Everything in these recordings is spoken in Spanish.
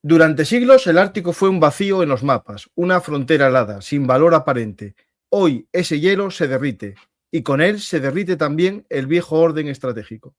Durante siglos el Ártico fue un vacío en los mapas, una frontera helada, sin valor aparente. Hoy ese hielo se derrite, y con él se derrite también el viejo orden estratégico.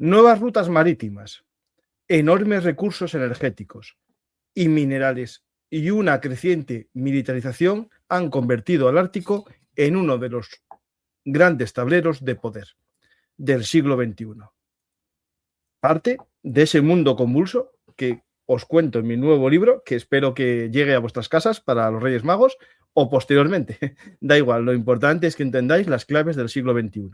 Nuevas rutas marítimas, enormes recursos energéticos y minerales y una creciente militarización han convertido al Ártico en uno de los grandes tableros de poder del siglo XXI. Parte de ese mundo convulso que os cuento en mi nuevo libro, que espero que llegue a vuestras casas para los Reyes Magos o posteriormente. Da igual, lo importante es que entendáis las claves del siglo XXI.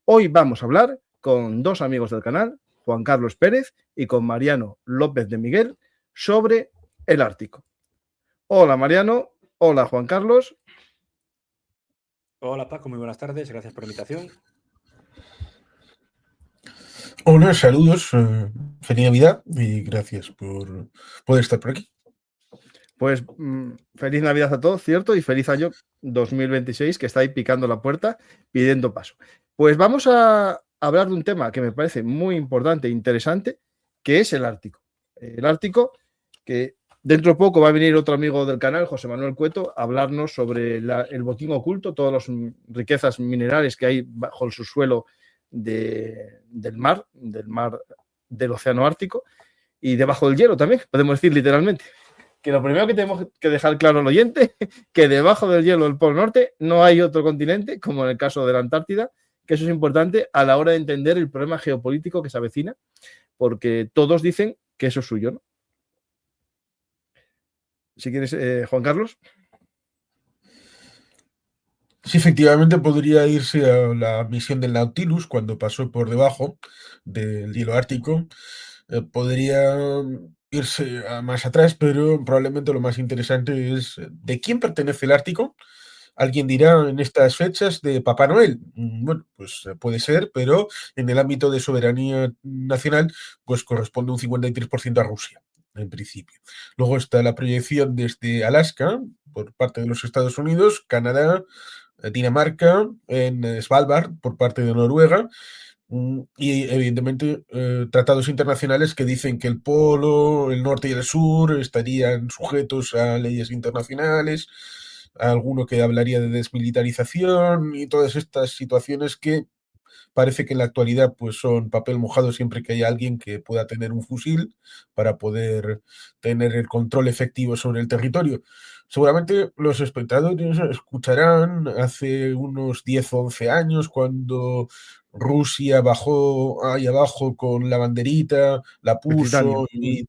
Hoy vamos a hablar con dos amigos del canal, Juan Carlos Pérez y con Mariano López de Miguel, sobre el Ártico. Hola Mariano, hola Juan Carlos. Hola Paco, muy buenas tardes, gracias por la invitación. Hola, saludos, feliz Navidad y gracias por poder estar por aquí. Pues feliz Navidad a todos, ¿cierto? Y feliz año 2026 que está ahí picando la puerta, pidiendo paso. Pues vamos a hablar de un tema que me parece muy importante e interesante, que es el Ártico. El Ártico, que dentro de poco va a venir otro amigo del canal, José Manuel Cueto, a hablarnos sobre el botín oculto, todas las riquezas minerales que hay bajo el subsuelo del mar del océano Ártico y debajo del hielo también, podemos decir literalmente. Que lo primero que tenemos que dejar claro al oyente, que debajo del hielo del Polo Norte no hay otro continente, como en el caso de la Antártida, que eso es importante a la hora de entender el problema geopolítico que se avecina, porque todos dicen que eso es suyo, ¿no? Si quieres, Juan Carlos. Sí, efectivamente podría irse a la misión del Nautilus cuando pasó por debajo del hielo ártico. Podría irse más atrás, pero probablemente lo más interesante es ¿de quién pertenece el Ártico? Alguien dirá en estas fechas de Papá Noel. Bueno, pues puede ser, pero en el ámbito de soberanía nacional, pues corresponde un 53% a Rusia, en principio. Luego está la proyección desde Alaska, por parte de los Estados Unidos, Canadá, Dinamarca, en Svalbard, por parte de Noruega, y evidentemente tratados internacionales que dicen que el polo, el norte y el sur estarían sujetos a leyes internacionales, alguno que hablaría de desmilitarización y todas estas situaciones que parece que en la actualidad pues son papel mojado siempre que haya alguien que pueda tener un fusil para poder tener el control efectivo sobre el territorio. Seguramente los espectadores escucharán hace unos 10 o 11 años cuando Rusia bajó ahí abajo con la banderita, la puso y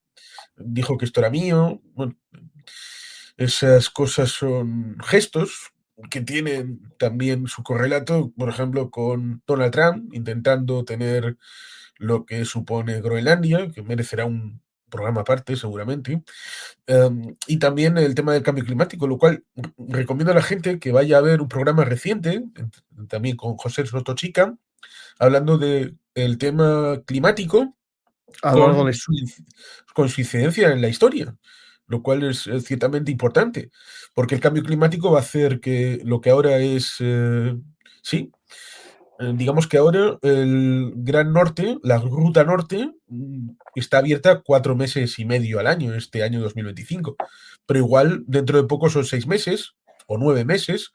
dijo que esto era mío. Bueno, esas cosas son gestos que tienen también su correlato, por ejemplo, con Donald Trump intentando tener lo que supone Groenlandia, que merecerá un programa aparte seguramente, y también el tema del cambio climático, lo cual recomiendo a la gente que vaya a ver un programa reciente, también con José Sotochica, hablando del tema climático A lo largo de con su incidencia en la historia, lo cual es ciertamente importante, porque el cambio climático va a hacer que lo que ahora es, sí, digamos que ahora el Gran Norte, la Ruta Norte, está abierta 4 meses y medio al año, este año 2025, pero igual dentro de poco son 6 meses o 9 meses,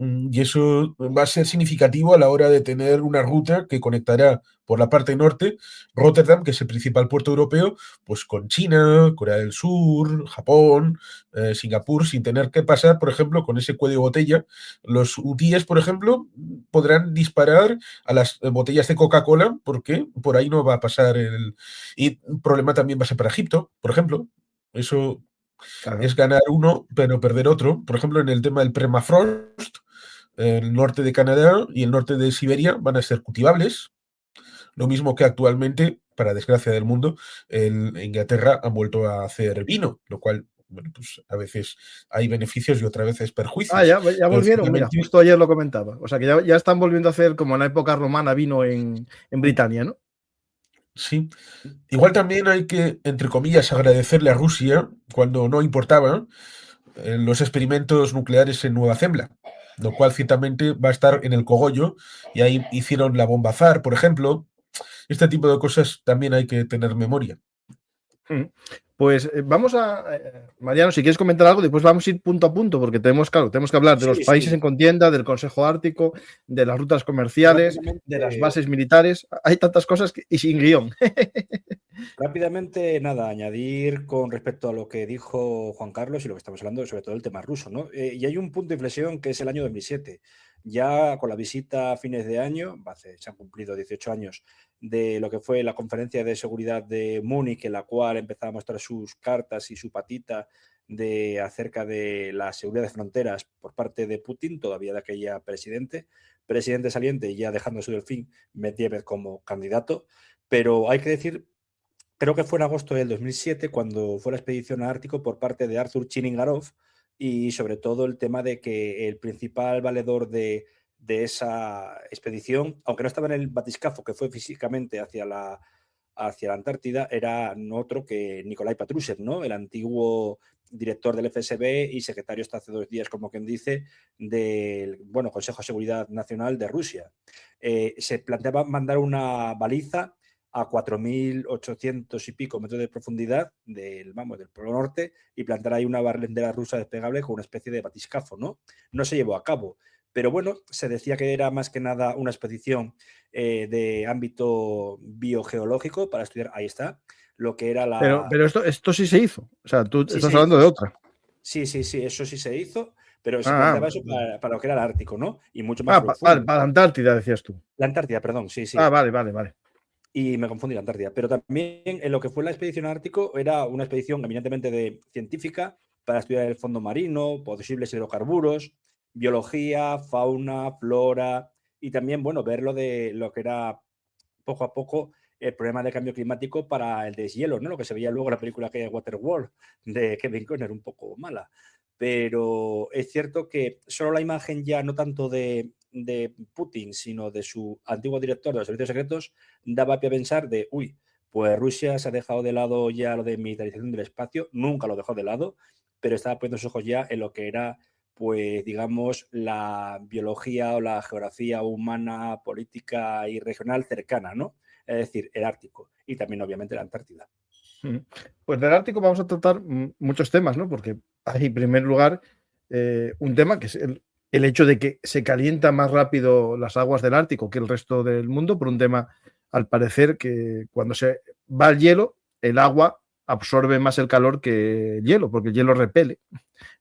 y eso va a ser significativo a la hora de tener una ruta que conectará por la parte norte Rotterdam, que es el principal puerto europeo, pues con China, Corea del Sur, Japón, Singapur, sin tener que pasar, por ejemplo, con ese cuello de botella. Los hutíes, por ejemplo, podrán disparar a las botellas de Coca-Cola porque por ahí no va a pasar el... Y un problema también va a ser para Egipto, por ejemplo. Eso es ganar uno, pero perder otro. Por ejemplo, en el tema del permafrost, el norte de Canadá y el norte de Siberia van a ser cultivables, lo mismo que actualmente para desgracia del mundo, Inglaterra han vuelto a hacer vino, lo cual, bueno, pues a veces hay beneficios y otras veces perjuicios. Ya volvieron, mira, justo ayer lo comentaba. O sea que ya están volviendo a hacer como en la época romana vino en Britania, ¿no? Sí. Igual también hay que, entre comillas, agradecerle a Rusia cuando no importaba los experimentos nucleares en Nueva Zembla, lo cual ciertamente va a estar en el cogollo, y ahí hicieron la bomba Zar, por ejemplo. Este tipo de cosas también hay que tener memoria. Pues vamos Mariano, si quieres comentar algo, después vamos a ir punto a punto, porque tenemos que hablar de los países en contienda, del Consejo Ártico, de las rutas comerciales, de las bases militares. Hay tantas cosas y sin guión. Rápidamente, nada, añadir con respecto a lo que dijo Juan Carlos y lo que estamos hablando, sobre todo el tema ruso, ¿no? Y hay un punto de inflexión que es el año 2007. Ya con la visita a fines de año, se han cumplido 18 años de lo que fue la conferencia de seguridad de Múnich, en la cual empezaba a mostrar sus cartas y su patita acerca de la seguridad de fronteras por parte de Putin, todavía de aquella presidente saliente, ya dejando su delfín Medvedev como candidato. Pero hay que decir, creo que fue en agosto del 2007 cuando fue la expedición a Ártico por parte de Arthur Chiningarov, y sobre todo el tema de que el principal valedor de esa expedición, aunque no estaba en el batiscafo que fue físicamente hacia la Antártida, era no otro que Nikolai Patrushev, ¿no? El antiguo director del FSB y secretario hasta hace 2 días, como quien dice, del Consejo de Seguridad Nacional de Rusia. Se planteaba mandar una baliza a 4.800 y pico metros de profundidad del Polo Norte y plantar ahí una barrendera rusa desplegable con una especie de batiscafo, ¿no? No se llevó a cabo, pero bueno, se decía que era más que nada una expedición de ámbito biogeológico para estudiar, ahí está, lo que era la... Pero esto sí se hizo, o sea, tú estás hablando de otra. Sí, eso sí se hizo, pero se planteaba eso para lo que era el Ártico, ¿no? Y mucho más profundo. Para la Antártida, decías tú. La Antártida, perdón, sí. Vale. Y me confundí, la Antártida. Pero también en lo que fue la expedición Ártico era una expedición eminentemente científica para estudiar el fondo marino, posibles hidrocarburos, biología, fauna, flora, y también, ver lo que era poco a poco el problema de cambio climático para el deshielo, ¿no? Lo que se veía luego en la película que Waterworld de Kevin Costner, un poco mala. Pero es cierto que solo la imagen ya no tanto de Putin, sino de su antiguo director de los servicios secretos, daba pie a pensar pues Rusia se ha dejado de lado ya lo de militarización del espacio, nunca lo dejó de lado, pero estaba poniendo sus ojos ya en lo que era, pues digamos, la biología o la geografía humana, política y regional cercana, ¿no? Es decir, el Ártico y también obviamente la Antártida. Pues del Ártico vamos a tratar muchos temas, ¿no? Porque hay, en primer lugar, un tema que es el hecho de que se calientan más rápido las aguas del Ártico que el resto del mundo, por un tema, al parecer, que cuando se va el hielo, el agua absorbe más el calor que el hielo, porque el hielo repele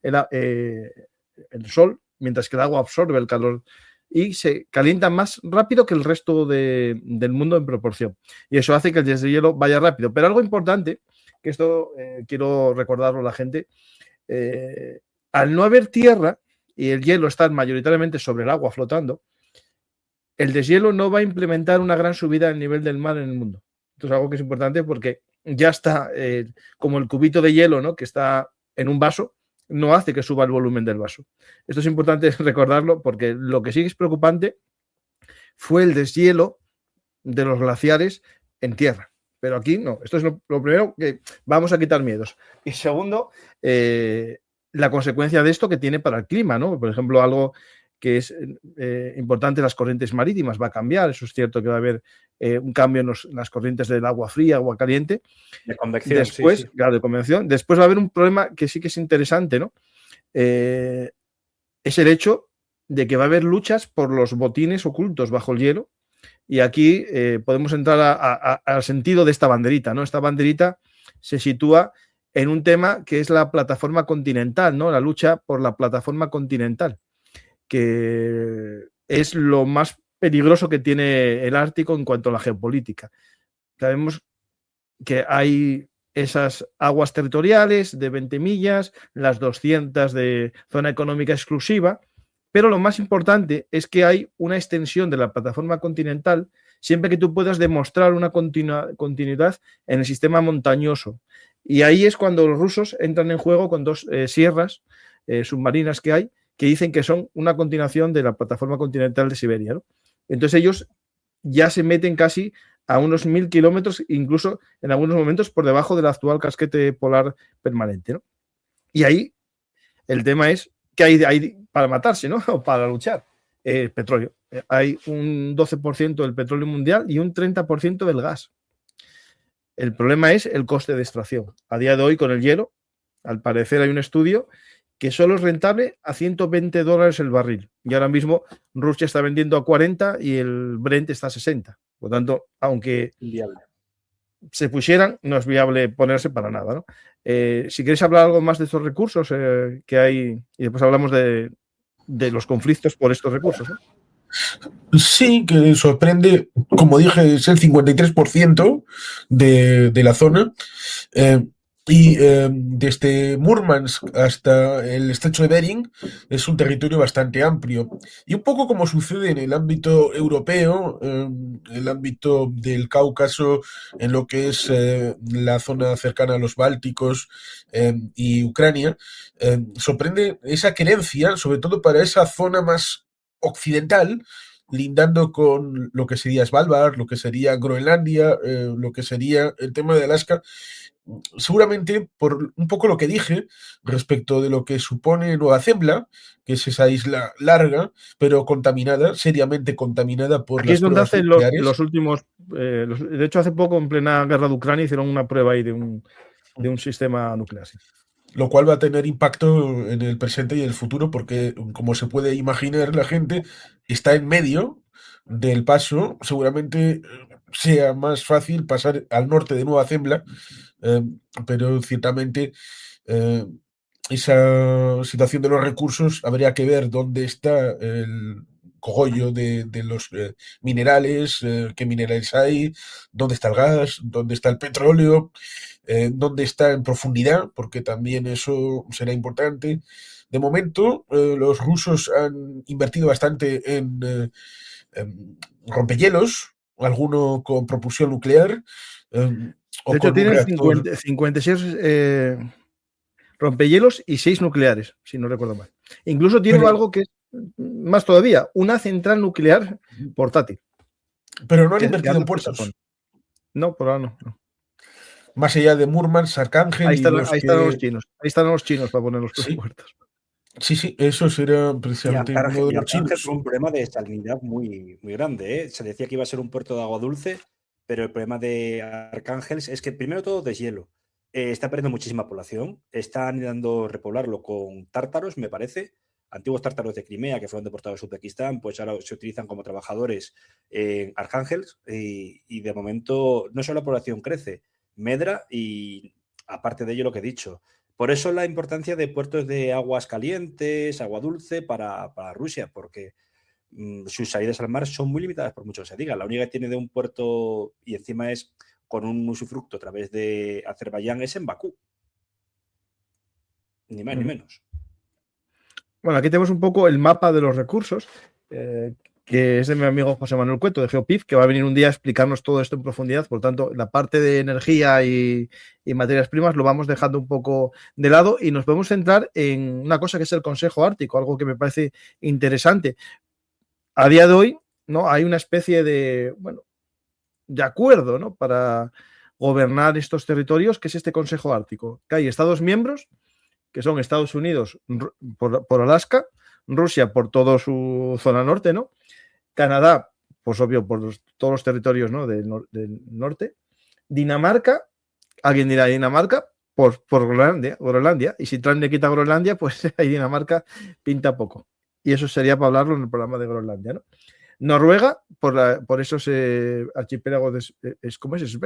el sol, mientras que el agua absorbe el calor y se calienta más rápido que el resto del mundo en proporción. Y eso hace que el deshielo vaya rápido. Pero algo importante, que esto quiero recordarlo a la gente, al no haber tierra y el hielo estar mayoritariamente sobre el agua flotando, el deshielo no va a implementar una gran subida del nivel del mar en el mundo. Esto es algo que es importante porque ya está como el cubito de hielo, ¿no? Que está en un vaso, no hace que suba el volumen del vaso. Esto es importante recordarlo porque lo que sí es preocupante fue el deshielo de los glaciares en tierra. Pero aquí no. Esto es lo primero, que vamos a quitar miedos. Y segundo, la consecuencia de esto que tiene para el clima, ¿no? Por ejemplo, algo que es importante, las corrientes marítimas, va a cambiar. Eso es cierto que va a haber un cambio en las corrientes del agua fría, agua caliente. De convección. Después, sí. Claro, de convección. Después va a haber un problema que sí que es interesante, ¿no? Es el hecho de que va a haber luchas por los botines ocultos bajo el hielo. Y aquí podemos entrar al sentido de esta banderita, ¿no? Esta banderita se sitúa en un tema que es la plataforma continental, ¿no? La lucha por la plataforma continental, que es lo más peligroso que tiene el Ártico en cuanto a la geopolítica. Sabemos que hay esas aguas territoriales de 20 millas, las 200 de zona económica exclusiva, pero lo más importante es que hay una extensión de la plataforma continental siempre que tú puedas demostrar una continuidad en el sistema montañoso. Y ahí es cuando los rusos entran en juego con dos sierras submarinas que hay, que dicen que son una continuación de la plataforma continental de Siberia, ¿no? Entonces ellos ya se meten casi a unos 1000 kilómetros, incluso en algunos momentos por debajo del actual casquete polar permanente, ¿no? Y ahí el tema es que hay para matarse, ¿no? O para luchar. Petróleo. Hay un 12% del petróleo mundial y un 30% del gas. El problema es el coste de extracción. A día de hoy, con el hielo, al parecer hay un estudio que solo es rentable a $120 el barril. Y ahora mismo Rusia está vendiendo a 40 y el Brent está a 60. Por lo tanto, aunque Inviable. se pusieran, no es viable ponerse para nada, ¿no? Si queréis hablar algo más de estos recursos que hay, y después hablamos de los conflictos por estos recursos, ¿no? Sí, que sorprende, como dije, es el 53% de la zona. Y desde Murmansk hasta el estrecho de Bering es un territorio bastante amplio. Y un poco como sucede en el ámbito europeo, el ámbito del Cáucaso, en lo que es la zona cercana a los Bálticos y Ucrania, sorprende esa querencia, sobre todo para esa zona más occidental, lindando con lo que sería Svalbard, lo que sería Groenlandia, lo que sería el tema de Alaska. Seguramente por un poco lo que dije respecto de lo que supone Nueva Zembla, que es esa isla larga, pero contaminada, seriamente contaminada por Aquí las es donde pruebas hacen nucleares. los últimos. De hecho, hace poco, en plena guerra de Ucrania, hicieron una prueba ahí de un sistema nuclear. Sí. Lo cual va a tener impacto en el presente y el futuro, porque, como se puede imaginar, la gente está en medio del paso. Seguramente sea más fácil pasar al norte de Nueva Zembla, pero ciertamente esa situación de los recursos habría que ver dónde está el cogollo de los minerales, qué minerales hay, dónde está el gas, dónde está el petróleo, dónde está en profundidad, porque también eso será importante. De momento, los rusos han invertido bastante en rompehielos, alguno con propulsión nuclear, o De hecho, con un tienen reactor. 56 rompehielos y 6 nucleares, si no recuerdo mal. Incluso tienen Pero- algo que es más todavía, una central nuclear portátil. Pero no han que invertido anda en por esa zona. puertos. No, por ahora no. Más allá de Murmansk, Arcángel Ahí y están, los ahí que... están los chinos. Ahí están los chinos para poner los Sí, puertos. sí, eso será Y precisamente uno de los Arcángel chinos. fue un problema de salinidad muy, muy grande, ¿eh? Se decía que iba a ser un puerto de agua dulce, pero el problema de Arcángel es que, primero todo, deshielo. Está perdiendo muchísima población. Están intentando repoblarlo con tártaros, me parece. Antiguos tártaros de Crimea que fueron deportados a Uzbekistán, pues ahora se utilizan como trabajadores en Arcángel. Y de momento, no solo la población crece, medra y, aparte de ello, lo que he dicho. Por eso la importancia de puertos de aguas calientes, agua dulce para Rusia, porque sus salidas al mar son muy limitadas, por mucho que se diga. La única que tiene de un puerto y encima es con un usufructo a través de Azerbaiyán es en Bakú. Ni más ni menos. Bueno, aquí tenemos un poco el mapa de los recursos, que es de mi amigo José Manuel Cueto, de GeoPIF, que va a venir un día a explicarnos todo esto en profundidad. Por tanto, la parte de energía y materias primas lo vamos dejando un poco de lado y nos podemos centrar en una cosa que es el Consejo Ártico, algo que me parece interesante. A día de hoy, ¿no? Hay una especie de acuerdo, ¿no? Para gobernar estos territorios, que es este Consejo Ártico, que hay Estados miembros, que son Estados Unidos por Alaska, Rusia por toda su zona norte, ¿no? Canadá, pues obvio, por todos los territorios, ¿no? del norte. Dinamarca, alguien dirá Dinamarca, por Groenlandia. Y si Trump le quita Groenlandia, pues ahí Dinamarca pinta poco. Y eso sería para hablarlo en el programa de Groenlandia, ¿no? Noruega, por esos archipiélagos ¿cómo es?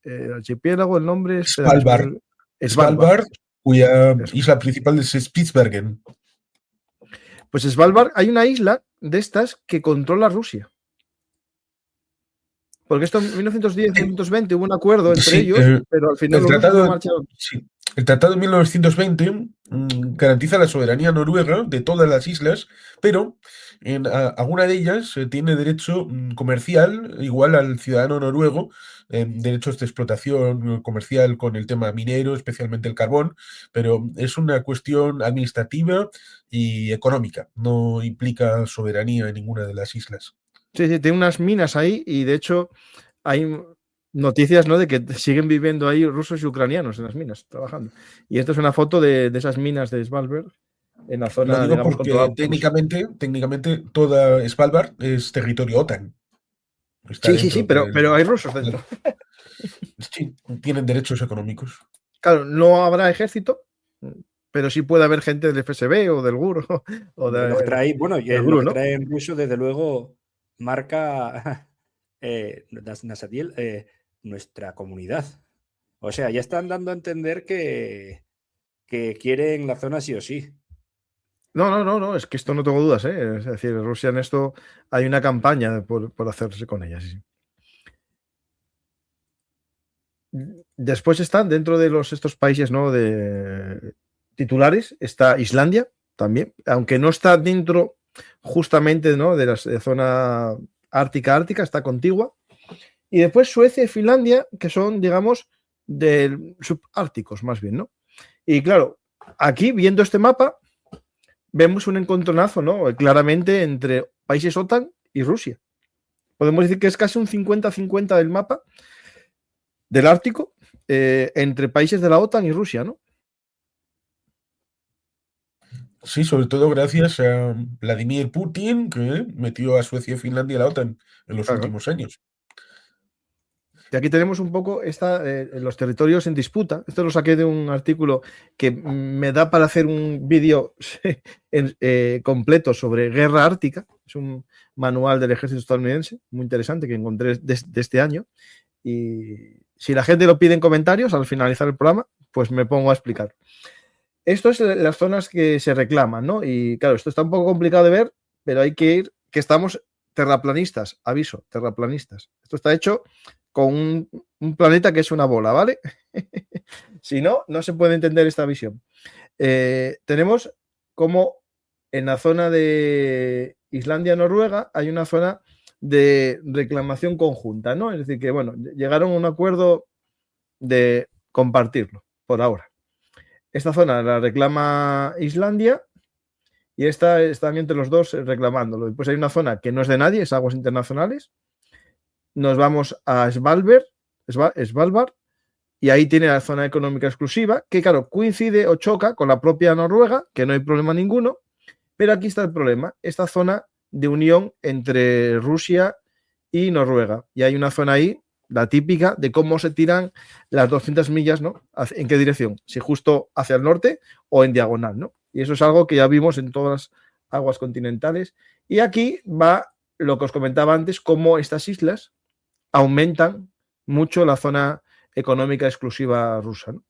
El archipiélago, el nombre es Svalbard. Svalbard, cuya isla principal es Spitsbergen. Pues Svalbard, hay una isla de estas que controla Rusia. Porque esto en 1910-1920 hubo un acuerdo entre ellos, pero al final el los rusos tratado, no marcharon. sí, El Tratado de 1920 garantiza la soberanía noruega de todas las islas, pero en alguna de ellas tiene derecho comercial igual al ciudadano noruego, derechos de explotación comercial con el tema minero, especialmente el carbón, pero es una cuestión administrativa y económica, no implica soberanía en ninguna de las islas. Sí, sí, tiene unas minas ahí y de hecho hay noticias, ¿no?, de que siguen viviendo ahí rusos y ucranianos en las minas, trabajando. Y esto es una foto de esas minas de Svalbard en la Lo zona, digo digamos, controlada porque por Rusia. técnicamente toda Svalbard es territorio OTAN. Está Sí, sí, sí, dentro pero hay rusos dentro. Sí, tienen derechos económicos. Claro, no habrá ejército, pero sí puede haber gente del FSB o del GUR o Lo que trae, bueno, del lo GRU, que ¿no? trae en ruso, desde luego, marca Nasadiel, nuestra comunidad. O sea, ya están dando a entender que quieren la zona sí o sí. No, es que esto no tengo dudas, ¿eh? Es decir, Rusia en esto hay una campaña por hacerse con ella, sí, sí. Después están dentro de estos países, ¿no?, de titulares, está Islandia también, aunque no está dentro justamente, ¿no?, de la zona ártica, está contigua. Y después Suecia y Finlandia, que son, digamos, subárticos más bien, ¿no? Y claro, aquí viendo este mapa, vemos un encontronazo, ¿no?, claramente entre países OTAN y Rusia. Podemos decir que es casi un 50-50 del mapa del Ártico entre países de la OTAN y Rusia, ¿no? Sí, sobre todo gracias a Vladimir Putin, que metió a Suecia y Finlandia a la OTAN en los Claro. últimos años. Y aquí tenemos un poco los territorios en disputa. Esto lo saqué de un artículo que me da para hacer un vídeo completo sobre guerra ártica. Es un manual del ejército estadounidense, muy interesante, que encontré de este año. Y si la gente lo pide en comentarios al finalizar el programa, pues me pongo a explicar. Esto es las zonas que se reclaman, ¿no? Y claro, esto está un poco complicado de ver, pero hay que ir, que estamos terraplanistas, aviso, terraplanistas. Esto está hecho con un planeta que es una bola, ¿vale? Si no, no se puede entender esta visión. Tenemos como en la zona de Islandia-Noruega hay una zona de reclamación conjunta, ¿no? Es decir, que, bueno, llegaron a un acuerdo de compartirlo, por ahora. Esta zona la reclama Islandia y esta están entre los dos reclamándolo. Después hay una zona que no es de nadie, es aguas internacionales. Nos vamos a Svalbard y ahí tiene la zona económica exclusiva, que claro, coincide o choca con la propia Noruega, que no hay problema ninguno, pero aquí está el problema, esta zona de unión entre Rusia y Noruega. Y hay una zona ahí, la típica, de cómo se tiran las 200 millas, ¿no? ¿En qué dirección? Si justo hacia el norte o en diagonal, ¿no? Y eso es algo que ya vimos en todas las aguas continentales. Y aquí va lo que os comentaba antes, cómo estas islas aumentan mucho la zona económica exclusiva rusa, ¿no?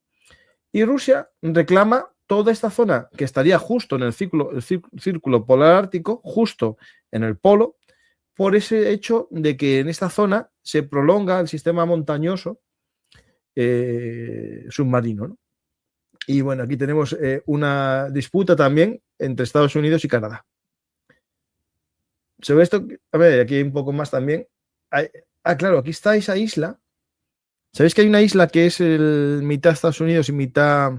Y Rusia reclama toda esta zona que estaría justo en el círculo polar ártico, justo en el polo, por ese hecho de que en esta zona se prolonga el sistema montañoso submarino, ¿no? Y bueno, aquí tenemos una disputa también entre Estados Unidos y Canadá. Sobre esto, a ver, aquí hay un poco más también. Claro, aquí está esa isla. ¿Sabéis que hay una isla que es mitad Estados Unidos y mitad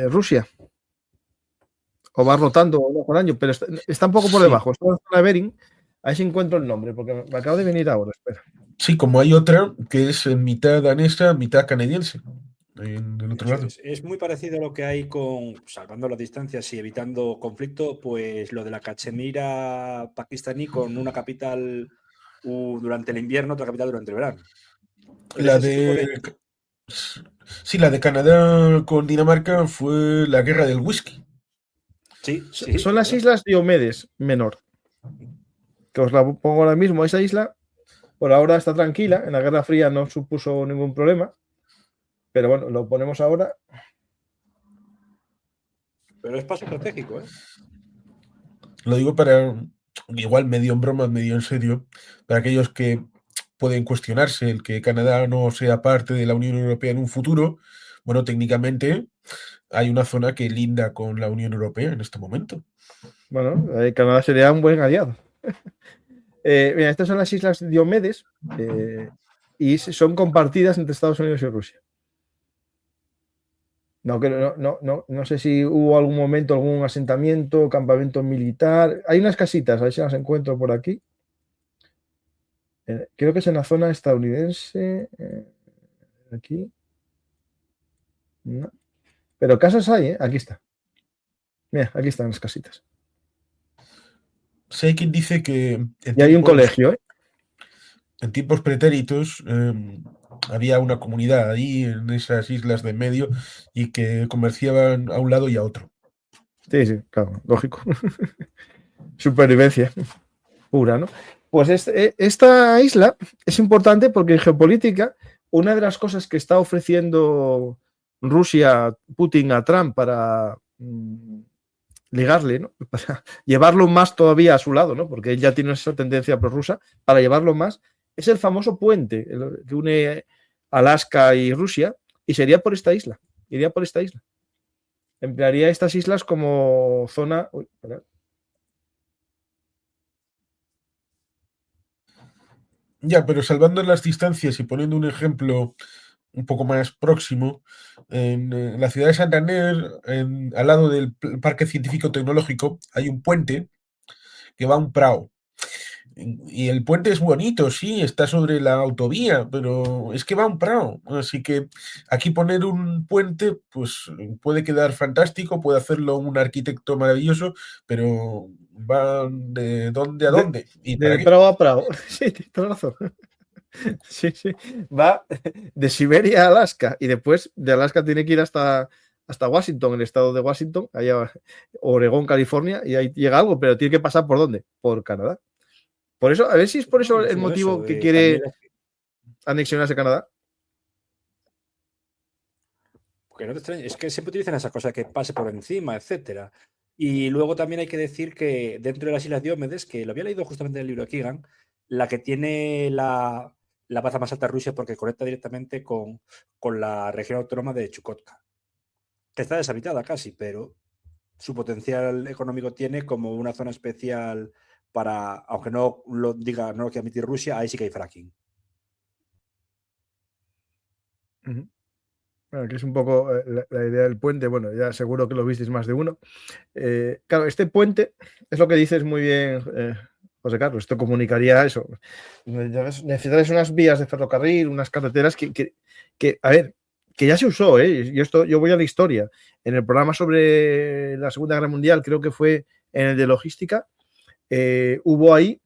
Rusia? O va rotando por año, pero está un poco por debajo. Está en la zona de Bering. Ahí sí encuentro el nombre, porque me acabo de venir ahora. Espera. Sí, como hay otra que es mitad danesa, mitad canadiense. En el otro lado. Es muy parecido a lo que hay con, salvando las distancias y evitando conflicto, pues lo de la Cachemira pakistaní con una capital durante el invierno, otra capital durante el verano. La de... Sí, la de Canadá con Dinamarca fue la guerra del whisky. Sí, sí. Son las islas Diomedes Menor. Que os la pongo ahora mismo. Esa isla, por ahora está tranquila. En la Guerra Fría no supuso ningún problema. Pero bueno, lo ponemos ahora. Pero es paso estratégico, ¿eh? Lo digo para, igual medio en broma, medio en serio, para aquellos que pueden cuestionarse el que Canadá no sea parte de la Unión Europea en un futuro. Bueno, técnicamente hay una zona que linda con la Unión Europea en este momento. Bueno, Canadá sería un buen aliado. Mira, estas son las Islas Diomedes y son compartidas entre Estados Unidos y Rusia. No sé si hubo algún momento, algún asentamiento, campamento militar. Hay unas casitas, a ver si las encuentro por aquí. Creo que es en la zona estadounidense. Aquí. No. Pero casas hay, ¿eh? Aquí está. Mira, aquí están las casitas. Sí, hay quien dice que Y hay un colegio, ¿eh? en tiempos pretéritos había una comunidad ahí en esas islas de en medio y que comerciaban a un lado y a otro. Sí, claro, lógico. Supervivencia pura, ¿no? Pues esta isla es importante porque en geopolítica una de las cosas que está ofreciendo Rusia, Putin a Trump para ligarle, ¿no? Para llevarlo más todavía a su lado, ¿no? Porque él ya tiene esa tendencia prorrusa, para llevarlo más, es el famoso puente que une Alaska y Rusia, y sería por esta isla, iría por esta isla. Emplearía estas islas como zona... Uy, Ya, pero salvando las distancias y poniendo un ejemplo un poco más próximo, en la ciudad de Santander, al lado del Parque Científico Tecnológico, hay un puente que va a un prado. Y el puente es bonito, sí, está sobre la autovía, pero es que va a un prado. Así que aquí poner un puente, pues puede quedar fantástico, puede hacerlo un arquitecto maravilloso, pero va de dónde a dónde. ¿Y para de qué? Prado a Prado. Sí, tienes razón. Sí, sí. Va de Siberia a Alaska y después de Alaska tiene que ir hasta Washington, el estado de Washington, allá Oregón, California, y ahí llega algo, pero tiene que pasar ¿por dónde? Por Canadá. Por eso, a ver si es por eso el motivo que quiere anexionarse Canadá. Porque no te extrañes, es que siempre utilizan esa cosa que pase por encima, etcétera. Y luego también hay que decir que dentro de las Islas Diómedes, que lo había leído justamente en el libro de Keegan, la que tiene la baza más alta de Rusia porque conecta directamente con la región autónoma de Chukotka, que está deshabitada casi, pero su potencial económico tiene como una zona especial para, aunque no lo diga, no lo quiera admitir Rusia, ahí sí que hay fracking. Bueno, que es un poco la idea del puente. Bueno, ya seguro que lo visteis más de uno. Claro, este puente es lo que dices muy bien, José Carlos. Esto comunicaría eso. Necesitáis unas vías de ferrocarril, unas carreteras que a ver, que ya se usó, ¿eh? Yo voy a la historia. En el programa sobre la Segunda Guerra Mundial, creo que fue en el de logística, hubo ahí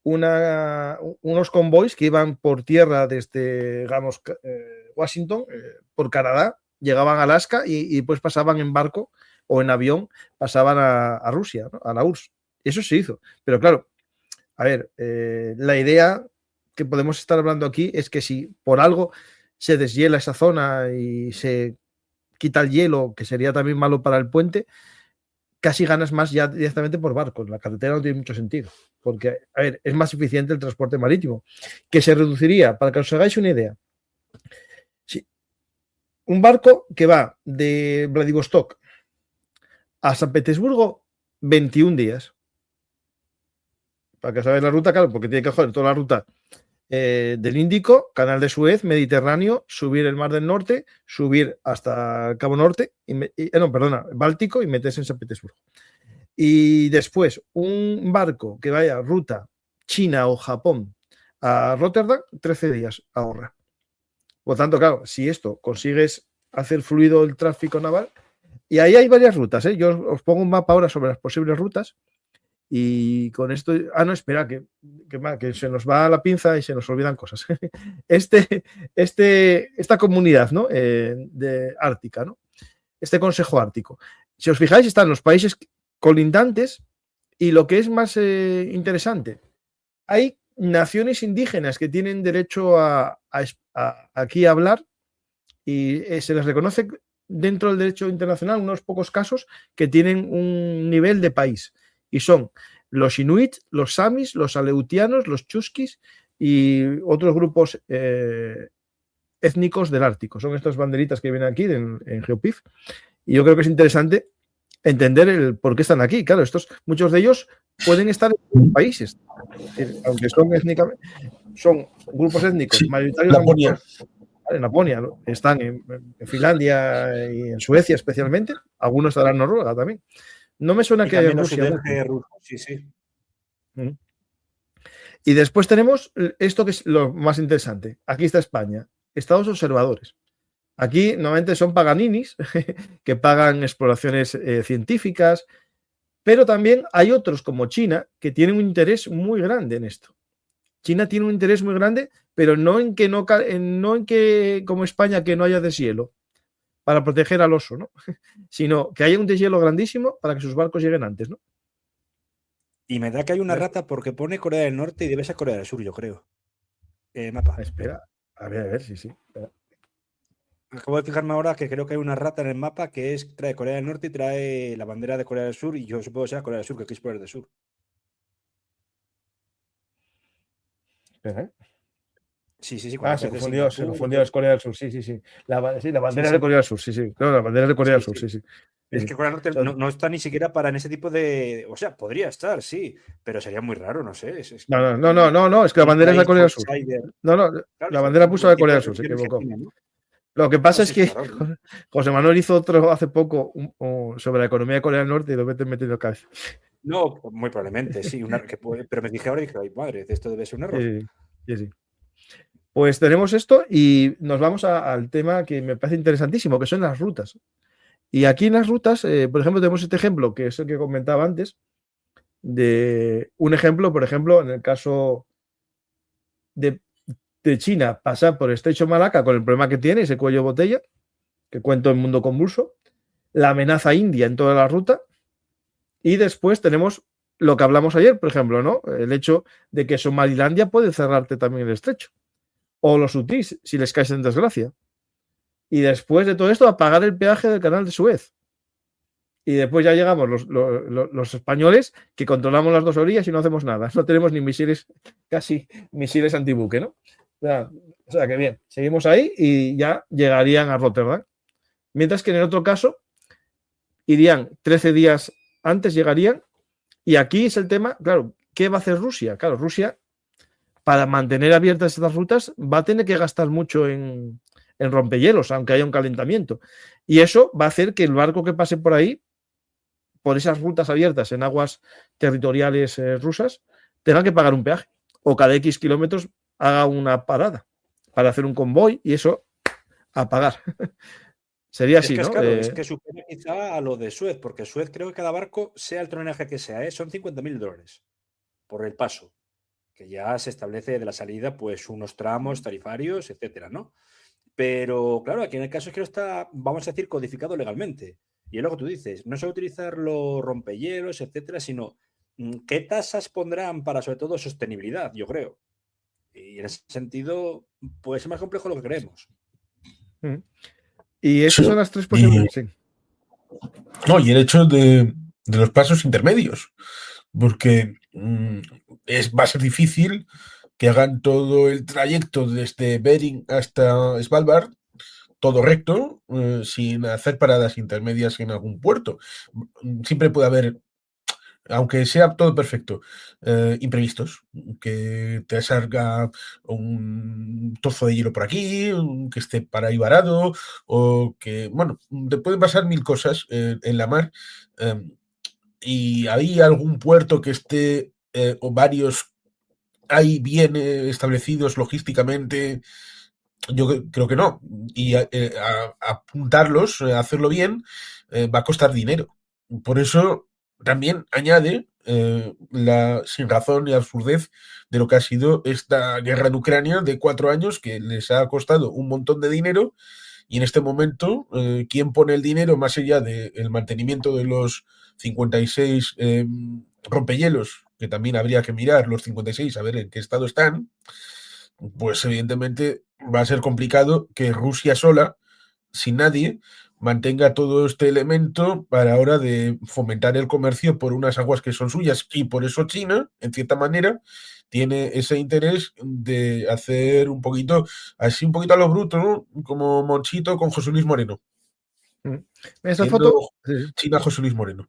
unos convoys que iban por tierra desde, digamos, Washington, por Canadá, llegaban a Alaska y después pasaban en barco o en avión, pasaban a Rusia, ¿no? A la URSS. Eso se hizo. Pero claro, a ver, la idea que podemos estar hablando aquí es que si por algo se deshiela esa zona y se quita el hielo, que sería también malo para el puente, casi ganas más ya directamente por barco. La carretera no tiene mucho sentido, porque, a ver, es más eficiente el transporte marítimo, que se reduciría, para que os hagáis una idea. Sí, un barco que va de Vladivostok a San Petersburgo, 21 días. Para que os hagáis la ruta, claro, porque tiene que coger toda la ruta del Índico, Canal de Suez, Mediterráneo, subir el Mar del Norte, subir hasta el Cabo Norte, Báltico y meterse en San Petersburgo. Y después un barco que vaya ruta China o Japón a Rotterdam, 13 días ahorra. Por tanto, claro, si esto consigues hacer fluido el tráfico naval, y ahí hay varias rutas, ¿eh? Yo os pongo un mapa ahora sobre las posibles rutas. Y con esto, no, espera, que se nos va la pinza y se nos olvidan cosas. Esta comunidad, ¿no? De Ártica, ¿no? Este Consejo Ártico. Si os fijáis, están los países colindantes y lo que es más interesante, hay naciones indígenas que tienen derecho aquí a hablar y se les reconoce dentro del derecho internacional unos pocos casos que tienen un nivel de país. Y son los inuit, los samis, los aleutianos, los chuskis, y otros grupos étnicos del Ártico. Son estas banderitas que vienen aquí en GeoPIF. Y yo creo que es interesante entender el por qué están aquí. Claro, muchos de ellos pueden estar en países, aunque son étnicamente, son grupos étnicos Sí, mayoritarios Laponia. en Laponia, ¿no? Están en Finlandia y en Suecia especialmente, algunos estarán en Noruega también. No me suena Y que haya en también los Rusia. UDG rusos, sí, sí. Y después tenemos esto que es lo más interesante. Aquí está España, Estados observadores. Aquí normalmente son paganinis que pagan exploraciones científicas, pero también hay otros como China que tienen un interés muy grande en esto. China tiene un interés muy grande, pero no en que como España, que no haya deshielo para proteger al oso, ¿no? Sino que haya un deshielo grandísimo para que sus barcos lleguen antes, ¿no? Y me da que hay una rata porque pone Corea del Norte y debe ser Corea del Sur, yo creo. Mapa. Espera, a ver, sí. Espera. Acabo de fijarme ahora que creo que hay una rata en el mapa que trae Corea del Norte y trae la bandera de Corea del Sur, y yo supongo que sea Corea del Sur, que aquí es Corea del Sur. Espera, ¿eh? Sí. Se confundió, es Corea del Sur, sí. La bandera es de Corea del Sur, sí. No, la bandera es de Corea del Sur, sí. Es que Corea del Norte no está ni siquiera para en ese tipo de. O sea, podría estar, sí, pero sería muy raro, no sé. No, es que la bandera es de Corea del Sur. No, claro, la bandera puso de Corea del Sur, se equivocó. Lo que pasa es que José Manuel hizo otro hace poco sobre la economía de Corea del Norte y lo meten metiendo cabeza. No, muy probablemente, sí. Pero me dije ahora y dije, ay, madre, esto debe ser un error. Sí. Pues tenemos esto y nos vamos al tema que me parece interesantísimo, que son las rutas. Y aquí en las rutas, por ejemplo, tenemos este ejemplo, que es el que comentaba antes, de un ejemplo, por ejemplo, en el caso de China, pasar por Estrecho Malaca con el problema que tiene, ese cuello de botella, que cuento en Mundo Convulso, la amenaza india en toda la ruta, y después tenemos lo que hablamos ayer, por ejemplo, ¿no? El hecho de que Somalilandia puede cerrarte también el estrecho, o los hutíes, si les caes en desgracia. Y después de todo esto, a pagar el peaje del canal de Suez. Y después ya llegamos los españoles, que controlamos las dos orillas y no hacemos nada. No tenemos ni casi misiles antibuque, ¿no? O sea que bien, seguimos ahí y ya llegarían a Rotterdam. Mientras que en el otro caso, irían 13 días antes, llegarían. Y aquí es el tema, claro, ¿qué va a hacer Rusia? Claro, Rusia, para mantener abiertas estas rutas, va a tener que gastar mucho en rompehielos, aunque haya un calentamiento. Y eso va a hacer que el barco que pase por ahí, por esas rutas abiertas en aguas territoriales rusas, tenga que pagar un peaje. O cada X kilómetros haga una parada para hacer un convoy y eso a pagar. Sería así, es que, ¿no? Claro, es que supera quizá a lo de Suez, porque Suez creo que cada barco, sea el tonelaje que sea, son $50.000 por el paso, que ya se establece de la salida pues unos tramos tarifarios, etcétera, ¿no? Pero claro, aquí en el caso es que no está, vamos a decir, codificado legalmente. Y es lo que tú dices, no solo utilizar los rompehielos, etcétera, sino qué tasas pondrán para, sobre todo, sostenibilidad, yo creo. Y en ese sentido, puede ser más complejo de lo que creemos. Y esas son las tres posibilidades. Sí. No, y el hecho de los pasos intermedios, porque va a ser difícil que hagan todo el trayecto desde Bering hasta Svalbard, todo recto, sin hacer paradas intermedias en algún puerto. Siempre puede haber, aunque sea todo perfecto, imprevistos, que te salga un trozo de hielo por aquí, que esté para ahí varado, o que, bueno, te pueden pasar mil cosas en la mar, y hay algún puerto que esté, o varios ahí bien establecidos logísticamente. Yo creo que no. Y apuntarlos, hacerlo bien, va a costar dinero. Por eso también añade la sin razón y absurdez de lo que ha sido esta guerra en Ucrania de 4 años, que les ha costado un montón de dinero. Y en este momento, ¿quién pone el dinero más allá del mantenimiento de los 56 rompehielos, que también habría que mirar los 56 a ver en qué estado están? Pues evidentemente va a ser complicado que Rusia sola, sin nadie, mantenga todo este elemento para hora de fomentar el comercio por unas aguas que son suyas. Y por eso China, en cierta manera, tiene ese interés de hacer un poquito, así un poquito a lo bruto, ¿no? Como Monchito con José Luis Moreno. Esta Siendo foto, sí, China José Luis Moreno.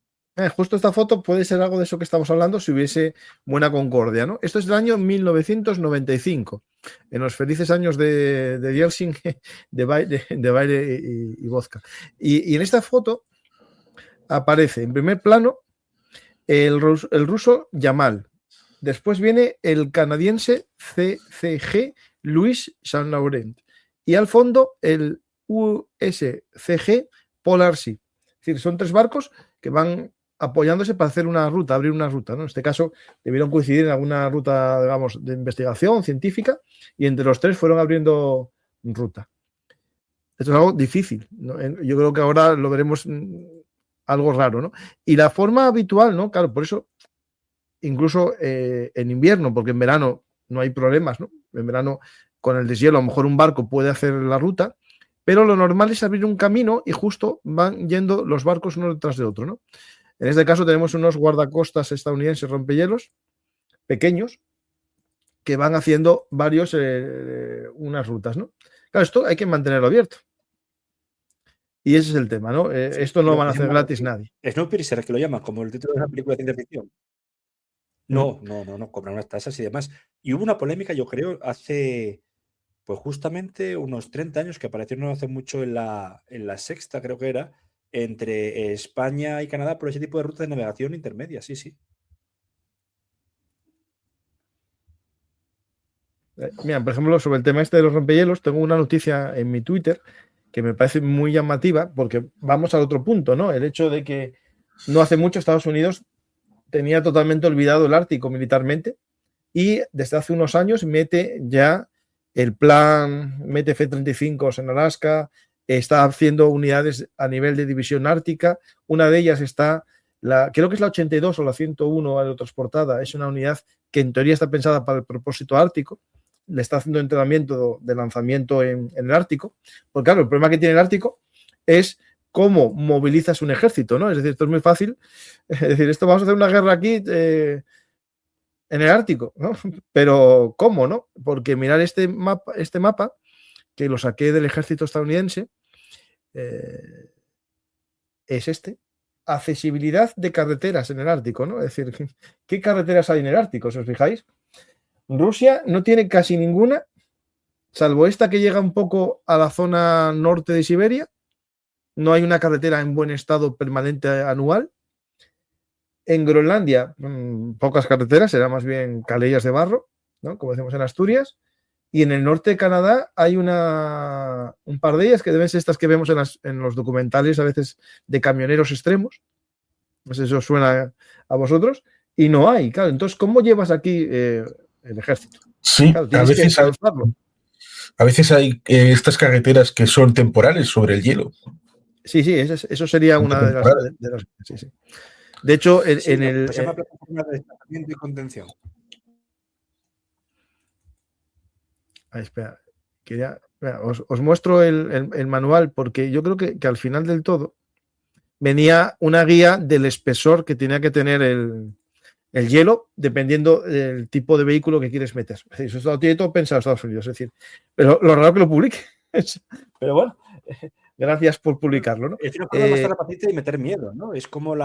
justo esta foto puede ser algo de eso que estamos hablando si hubiese buena concordia, ¿no? Esto es del año 1995, en los felices años de Yeltsin, de baile y vodka. Y en esta foto aparece en primer plano el ruso Yamal. Después viene el canadiense CCG Louis Saint Laurent. Y al fondo el USCG Polar Sea. Es decir, son 3 barcos que van apoyándose para hacer una ruta, abrir una ruta, ¿no? En este caso debieron coincidir en alguna ruta, digamos, de investigación científica y entre los 3 fueron abriendo ruta. Esto es algo difícil, ¿no? Yo creo que ahora lo veremos algo raro, ¿no? Y la forma habitual, ¿no? Claro, por eso incluso en invierno, porque en verano no hay problemas, ¿no? En verano con el deshielo a lo mejor un barco puede hacer la ruta, pero lo normal es abrir un camino y justo van yendo los barcos uno detrás de otro, ¿no? En este caso tenemos unos guardacostas estadounidenses rompehielos pequeños que van haciendo unas rutas, ¿no? Claro, esto hay que mantenerlo abierto. Y ese es el tema, ¿no? Esto no lo van a hacer gratis nadie. Snowpiercer, que lo llaman, como el título de una película de ciencia ficción. No, cobran unas tasas y demás. Y hubo una polémica, yo creo, hace, pues justamente unos 30 años, que apareció no hace mucho en la Sexta, creo que era, entre España y Canadá por ese tipo de ruta de navegación intermedia, sí. Mira, por ejemplo, sobre el tema este de los rompehielos, tengo una noticia en mi Twitter que me parece muy llamativa porque vamos al otro punto, ¿no? El hecho de que no hace mucho Estados Unidos tenía totalmente olvidado el Ártico militarmente y desde hace unos años mete ya el plan, mete F-35 en Alaska, está haciendo unidades a nivel de división ártica. Una de ellas está, creo que es la 82 o la 101 aerotransportada, es una unidad que en teoría está pensada para el propósito ártico. Le está haciendo entrenamiento de lanzamiento en el Ártico. Porque claro, el problema que tiene el Ártico es cómo movilizas un ejército, ¿no? Es decir, esto es muy fácil. Es decir, esto vamos a hacer una guerra aquí en el Ártico, ¿no? Pero ¿cómo, no? Porque mirar este mapa que lo saqué del ejército estadounidense, es este. Accesibilidad de carreteras en el Ártico, ¿no? Es decir, ¿qué carreteras hay en el Ártico, si os fijáis? Rusia no tiene casi ninguna, salvo esta que llega un poco a la zona norte de Siberia. No hay una carretera en buen estado permanente anual. En Groenlandia, pocas carreteras, será más bien calellas de barro, ¿no? Como decimos en Asturias. Y en el norte de Canadá hay un par de ellas que deben ser estas que vemos en los documentales a veces de camioneros extremos. No sé si os suena a vosotros. Y no hay, claro. Entonces, ¿cómo llevas aquí el ejército? Sí, claro, a veces hay estas carreteras que son temporales sobre el hielo. Sí, eso sería una de las sí. De hecho, en el... Se llama plataforma de desplazamiento y contención. Espera, os muestro el manual porque yo creo que al final del todo venía una guía del espesor que tenía que tener el hielo dependiendo del tipo de vehículo que quieres meter. Es decir, eso tiene todo pensado Estados Unidos, es decir, pero lo raro que lo publique. Pero bueno, gracias por publicarlo, ¿no? Es una forma más rapacita y meter miedo, ¿no? Es como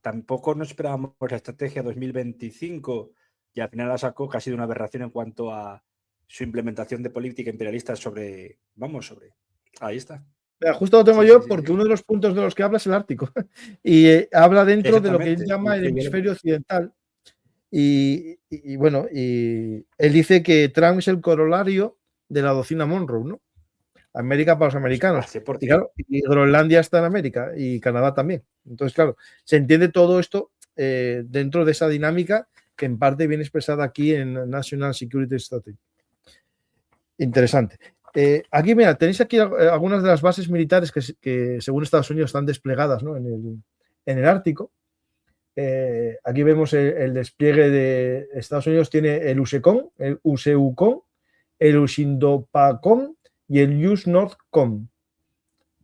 tampoco no esperábamos la estrategia 2025 y al final la sacó casi de una aberración en cuanto a su implementación de política imperialista ahí está. Justo lo tengo yo porque uno de los puntos de los que habla es el Ártico y habla dentro de lo que él llama el hemisferio occidental y bueno, y él dice que Trump es el corolario de la doctrina Monroe, ¿no? América para los americanos. Y, claro, y Groenlandia está en América y Canadá también. Entonces, claro, se entiende todo esto dentro de esa dinámica que en parte viene expresada aquí en National Security Strategy. Interesante. Aquí, mira, tenéis aquí algunas de las bases militares que según Estados Unidos están desplegadas, ¿no? en el Ártico. Aquí vemos el despliegue de Estados Unidos, tiene el USECON, el USEUCON, el USINDOPACON y el US-NORTHCOM.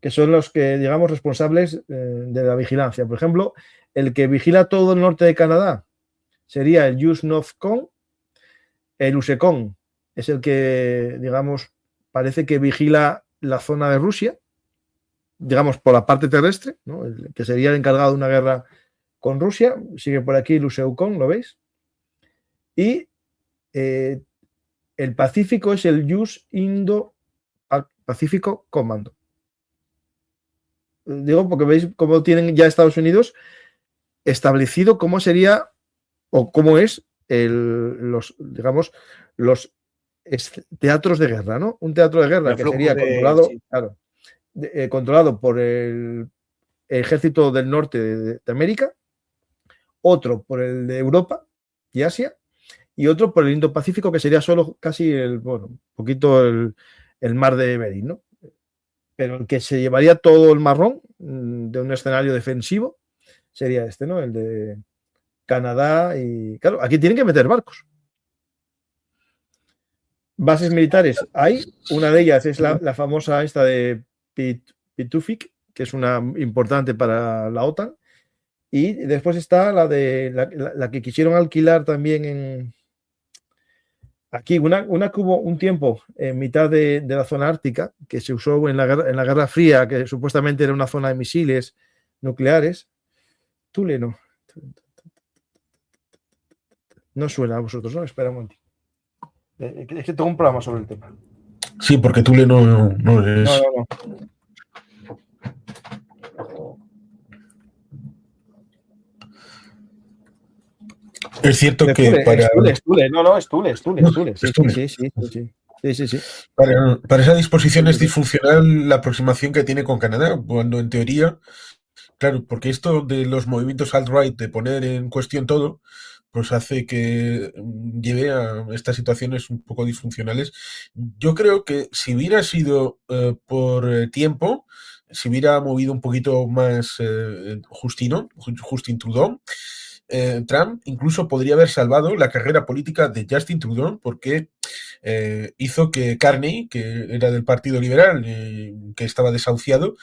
que son los que, digamos, responsables de la vigilancia. Por ejemplo, el que vigila todo el norte de Canadá sería el USNOFCON. El USECON es el que, digamos, parece que vigila la zona de Rusia, digamos, por la parte terrestre, ¿no? El que sería el encargado de una guerra con Rusia. Sigue por aquí el USEUCON, ¿lo veis? Y el Pacífico es el US Indo-Pacífico Commando. Digo porque veis cómo tienen ya Estados Unidos establecido cómo sería o cómo es los teatros de guerra, ¿no? Un teatro de guerra que sería controlado, sí, claro, controlado por el ejército del norte de América, otro por el de Europa y Asia, y otro por el Indo-Pacífico, que sería solo casi un poquito el mar de Bering, ¿no? Pero el que se llevaría todo el marrón de un escenario defensivo sería este, ¿no? El de Canadá y, claro, aquí tienen que meter barcos. Bases militares hay, una de ellas es la famosa esta de Pituffik, que es una importante para la OTAN, y después está la de la que quisieron alquilar también en aquí, una que hubo un tiempo en mitad de la zona ártica, que se usó en la Guerra Fría, que supuestamente era una zona de misiles nucleares. Thule no. No suena a vosotros, ¿no? Espera un momento. Es que tengo un programa sobre el tema. Sí, porque Thule no es. No. Es cierto que Thule, para. Es Thule. No, es Thule. Sí. Para esa disposición es disfuncional la aproximación que tiene con Canadá, cuando en teoría, claro, porque esto de los movimientos alt-right, de poner en cuestión todo, pues hace que lleve a estas situaciones un poco disfuncionales. Yo creo que si hubiera sido por tiempo, si hubiera movido un poquito más Justin Trudeau, Trump incluso podría haber salvado la carrera política de Justin Trudeau, porque hizo que Carney, que era del Partido Liberal, que estaba desahuciado,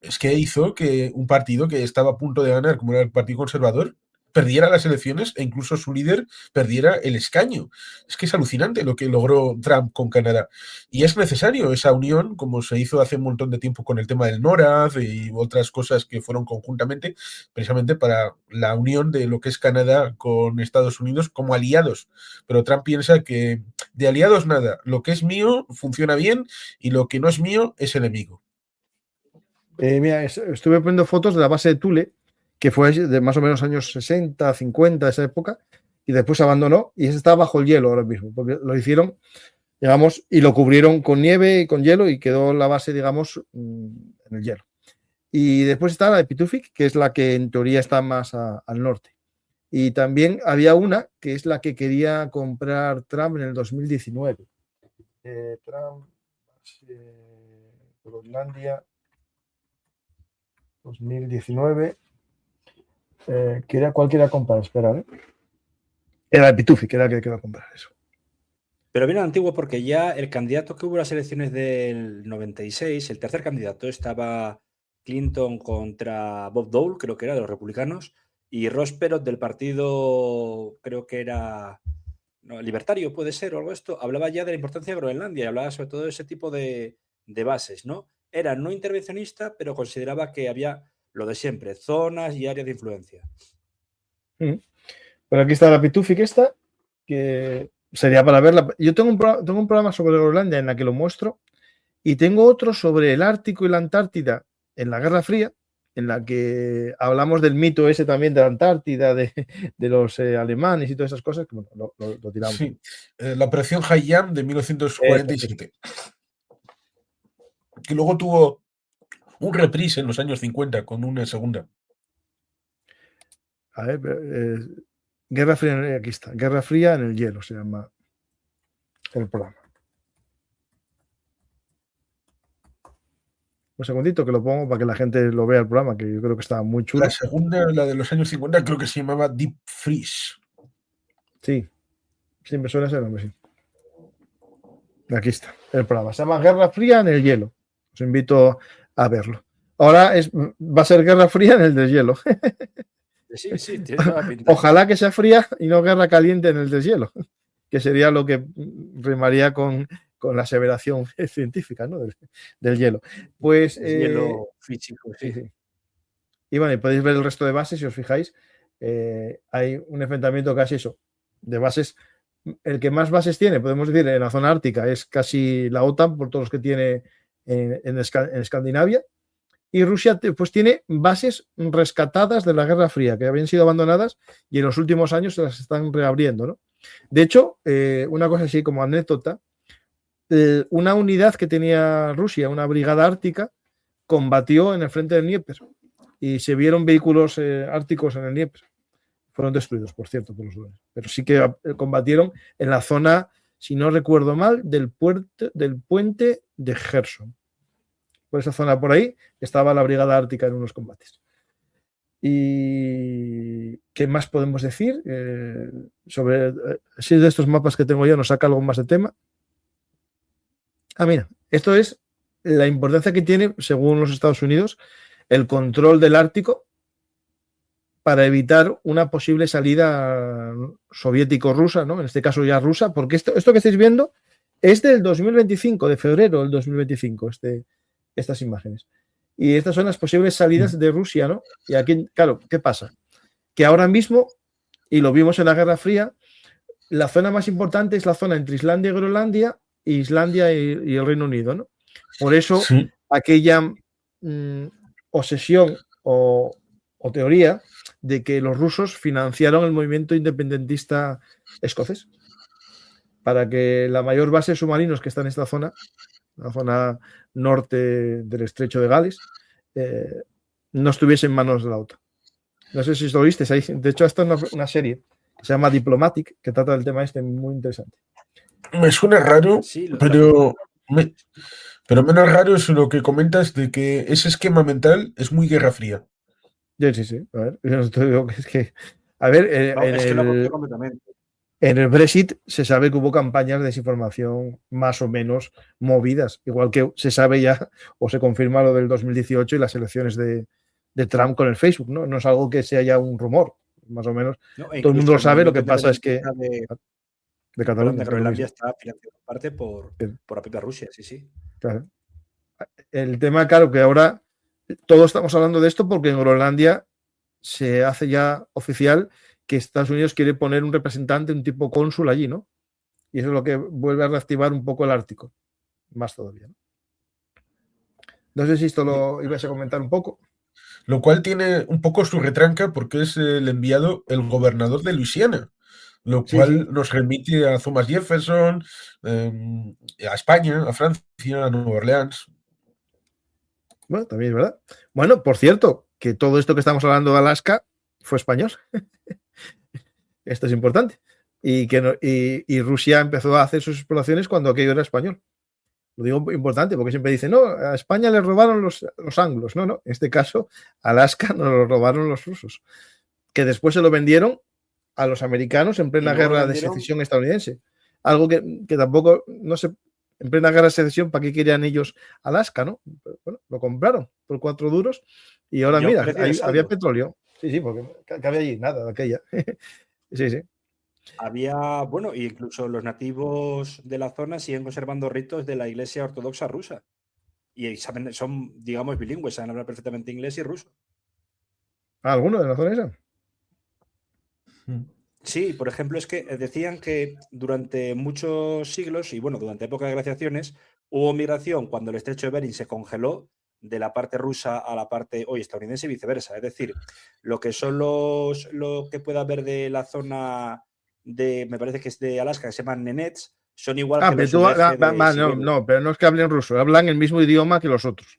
es que hizo que un partido que estaba a punto de ganar, como era el Partido Conservador, perdiera las elecciones e incluso su líder perdiera el escaño. Es que es alucinante lo que logró Trump con Canadá. Y es necesario esa unión, como se hizo hace un montón de tiempo con el tema del NORAD y otras cosas que fueron conjuntamente, precisamente para la unión de lo que es Canadá con Estados Unidos como aliados. Pero Trump piensa que de aliados nada, lo que es mío funciona bien y lo que no es mío es enemigo. Mira, estuve poniendo fotos de la base de Thule, que fue de más o menos años 60, 50, esa época, y después abandonó y está bajo el hielo ahora mismo, porque lo hicieron, digamos, y lo cubrieron con nieve y con hielo y quedó la base, digamos, en el hielo. Y después está la de Pituffik, que es la que en teoría está más al norte. Y también había una que es la que quería comprar Trump en el 2019. Trump, Groenlandia, 2019. ¿Cuál quería comprar? Espera, Era el Pituffik, que era el que quería comprar eso. Pero viene antiguo porque ya el candidato que hubo en las elecciones del 96, el tercer candidato, estaba Clinton contra Bob Dole, creo que era de los republicanos, y Ross Perot del partido, creo que era libertario, puede ser, o algo esto, hablaba ya de la importancia de Groenlandia y hablaba sobre todo de ese tipo de bases, ¿no? Era no intervencionista, pero consideraba que había lo de siempre, zonas y áreas de influencia. Pero aquí está la Pituffik esta, que sería para verla. Yo tengo un programa sobre Groenlandia en la que lo muestro, y tengo otro sobre el Ártico y la Antártida en la Guerra Fría, en la que hablamos del mito ese también de la Antártida, de los alemanes y todas esas cosas, que bueno, lo tiramos. Sí, la operación Hayam de 1947, que luego tuvo un reprise en los años 50 con una segunda. A ver, Guerra Fría, aquí está, Guerra Fría en el hielo se llama el programa. Un segundito que lo pongo para que la gente lo vea el programa, que yo creo que está muy chulo. La segunda, la de los años 50, creo que se llamaba Deep Freeze. Sí, me suena ese nombre, sí. Aquí está el programa. Se llama Guerra Fría en el hielo. Os invito a verlo. Ahora va a ser Guerra Fría en el deshielo. Sí, tiene toda la pinta. Ojalá que sea fría y no guerra caliente en el deshielo, que sería lo que rimaría con la aseveración científica, ¿no? del hielo. Pues hielo físico, sí. Sí. Y bueno, y podéis ver el resto de bases, si os fijáis, hay un enfrentamiento casi eso, de bases. El que más bases tiene, podemos decir, en la zona ártica es casi la OTAN, por todos los que tiene en Escandinavia. Y Rusia pues tiene bases rescatadas de la Guerra Fría, que habían sido abandonadas y en los últimos años se las están reabriendo, ¿no? De hecho, una cosa así como anécdota, una unidad que tenía Rusia, una brigada ártica, combatió en el frente del Dnieper y se vieron vehículos árticos en el Dnieper. Fueron destruidos, por cierto, por los drones. Pero sí que combatieron en la zona, si no recuerdo mal, del puente de Gerson. Por esa zona por ahí estaba la brigada ártica en unos combates. ¿Y qué más podemos decir? Sobre si de estos mapas que tengo yo nos saca algo más de tema. Mira, esto es la importancia que tiene, según los Estados Unidos, el control del Ártico para evitar una posible salida soviético-rusa, ¿no? En este caso ya rusa, porque esto que estáis viendo es del 2025, de febrero del 2025, estas imágenes. Y estas son las posibles salidas de Rusia, ¿no? Y aquí, claro, ¿qué pasa? Que ahora mismo, y lo vimos en la Guerra Fría, la zona más importante es la zona entre Islandia y Groenlandia, Islandia y el Reino Unido, ¿no? Por eso, sí, aquella obsesión o teoría de que los rusos financiaron el movimiento independentista escocés para que la mayor base de submarinos que está en esta zona, la zona norte del estrecho de Gales, no estuviese en manos de la OTAN. No sé si lo viste, de hecho esta es una serie que se llama Diplomatic, que trata del tema muy interesante. Me suena raro, sí, pero menos raro es lo que comentas de que ese esquema mental es muy Guerra Fría. Sí. A ver, yo no te digo que es que. A ver, en el Brexit se sabe que hubo campañas de desinformación más o menos movidas, igual que se sabe ya o se confirma lo del 2018 y las elecciones de Trump con el Facebook, ¿no? No es algo que sea ya un rumor, más o menos. No, todo el mundo lo sabe, lo que pasa es que. De Cataluña. De Groenlandia está financiado en parte por la propia Rusia, sí. Claro. El tema, claro, que ahora todos estamos hablando de esto porque en Groenlandia se hace ya oficial que Estados Unidos quiere poner un representante, un tipo cónsul allí, ¿no? Y eso es lo que vuelve a reactivar un poco el Ártico. Más todavía, ¿no? No sé si esto lo ibas a comentar un poco. Lo cual tiene un poco su retranca porque es el enviado, el gobernador de Luisiana. Lo cual nos remite a Thomas Jefferson, a España, a Francia, a Nueva Orleans. Bueno, también es verdad. Bueno, por cierto, que todo esto que estamos hablando de Alaska fue español. Esto es importante. Y Rusia empezó a hacer sus exploraciones cuando aquello era español. Lo digo importante porque siempre dicen, no, a España le robaron los anglos. No, en este caso, Alaska nos lo robaron los rusos, que después se lo vendieron a los americanos en plena guerra de secesión estadounidense. Algo que tampoco, no sé, en plena guerra de secesión, ¿para qué querían ellos Alaska, no? Pero, bueno, lo compraron por 4 duros y ahora mira, había petróleo. Sí, porque había allí nada de aquella. Sí. Había, bueno, incluso los nativos de la zona siguen conservando ritos de la Iglesia Ortodoxa rusa. Y saben, son, digamos, bilingües, saben hablar perfectamente inglés y ruso. ¿Alguno de la zona esa? Sí, por ejemplo, es que decían que durante muchos siglos, y bueno, durante época de glaciaciones, hubo migración cuando el estrecho de Bering se congeló de la parte rusa a la parte hoy estadounidense y viceversa. Es decir, lo que son lo que pueda haber de la zona de, me parece que es de Alaska, que se llaman nenets, son igual que los no, pero no es que hablen ruso, hablan el mismo idioma que los otros.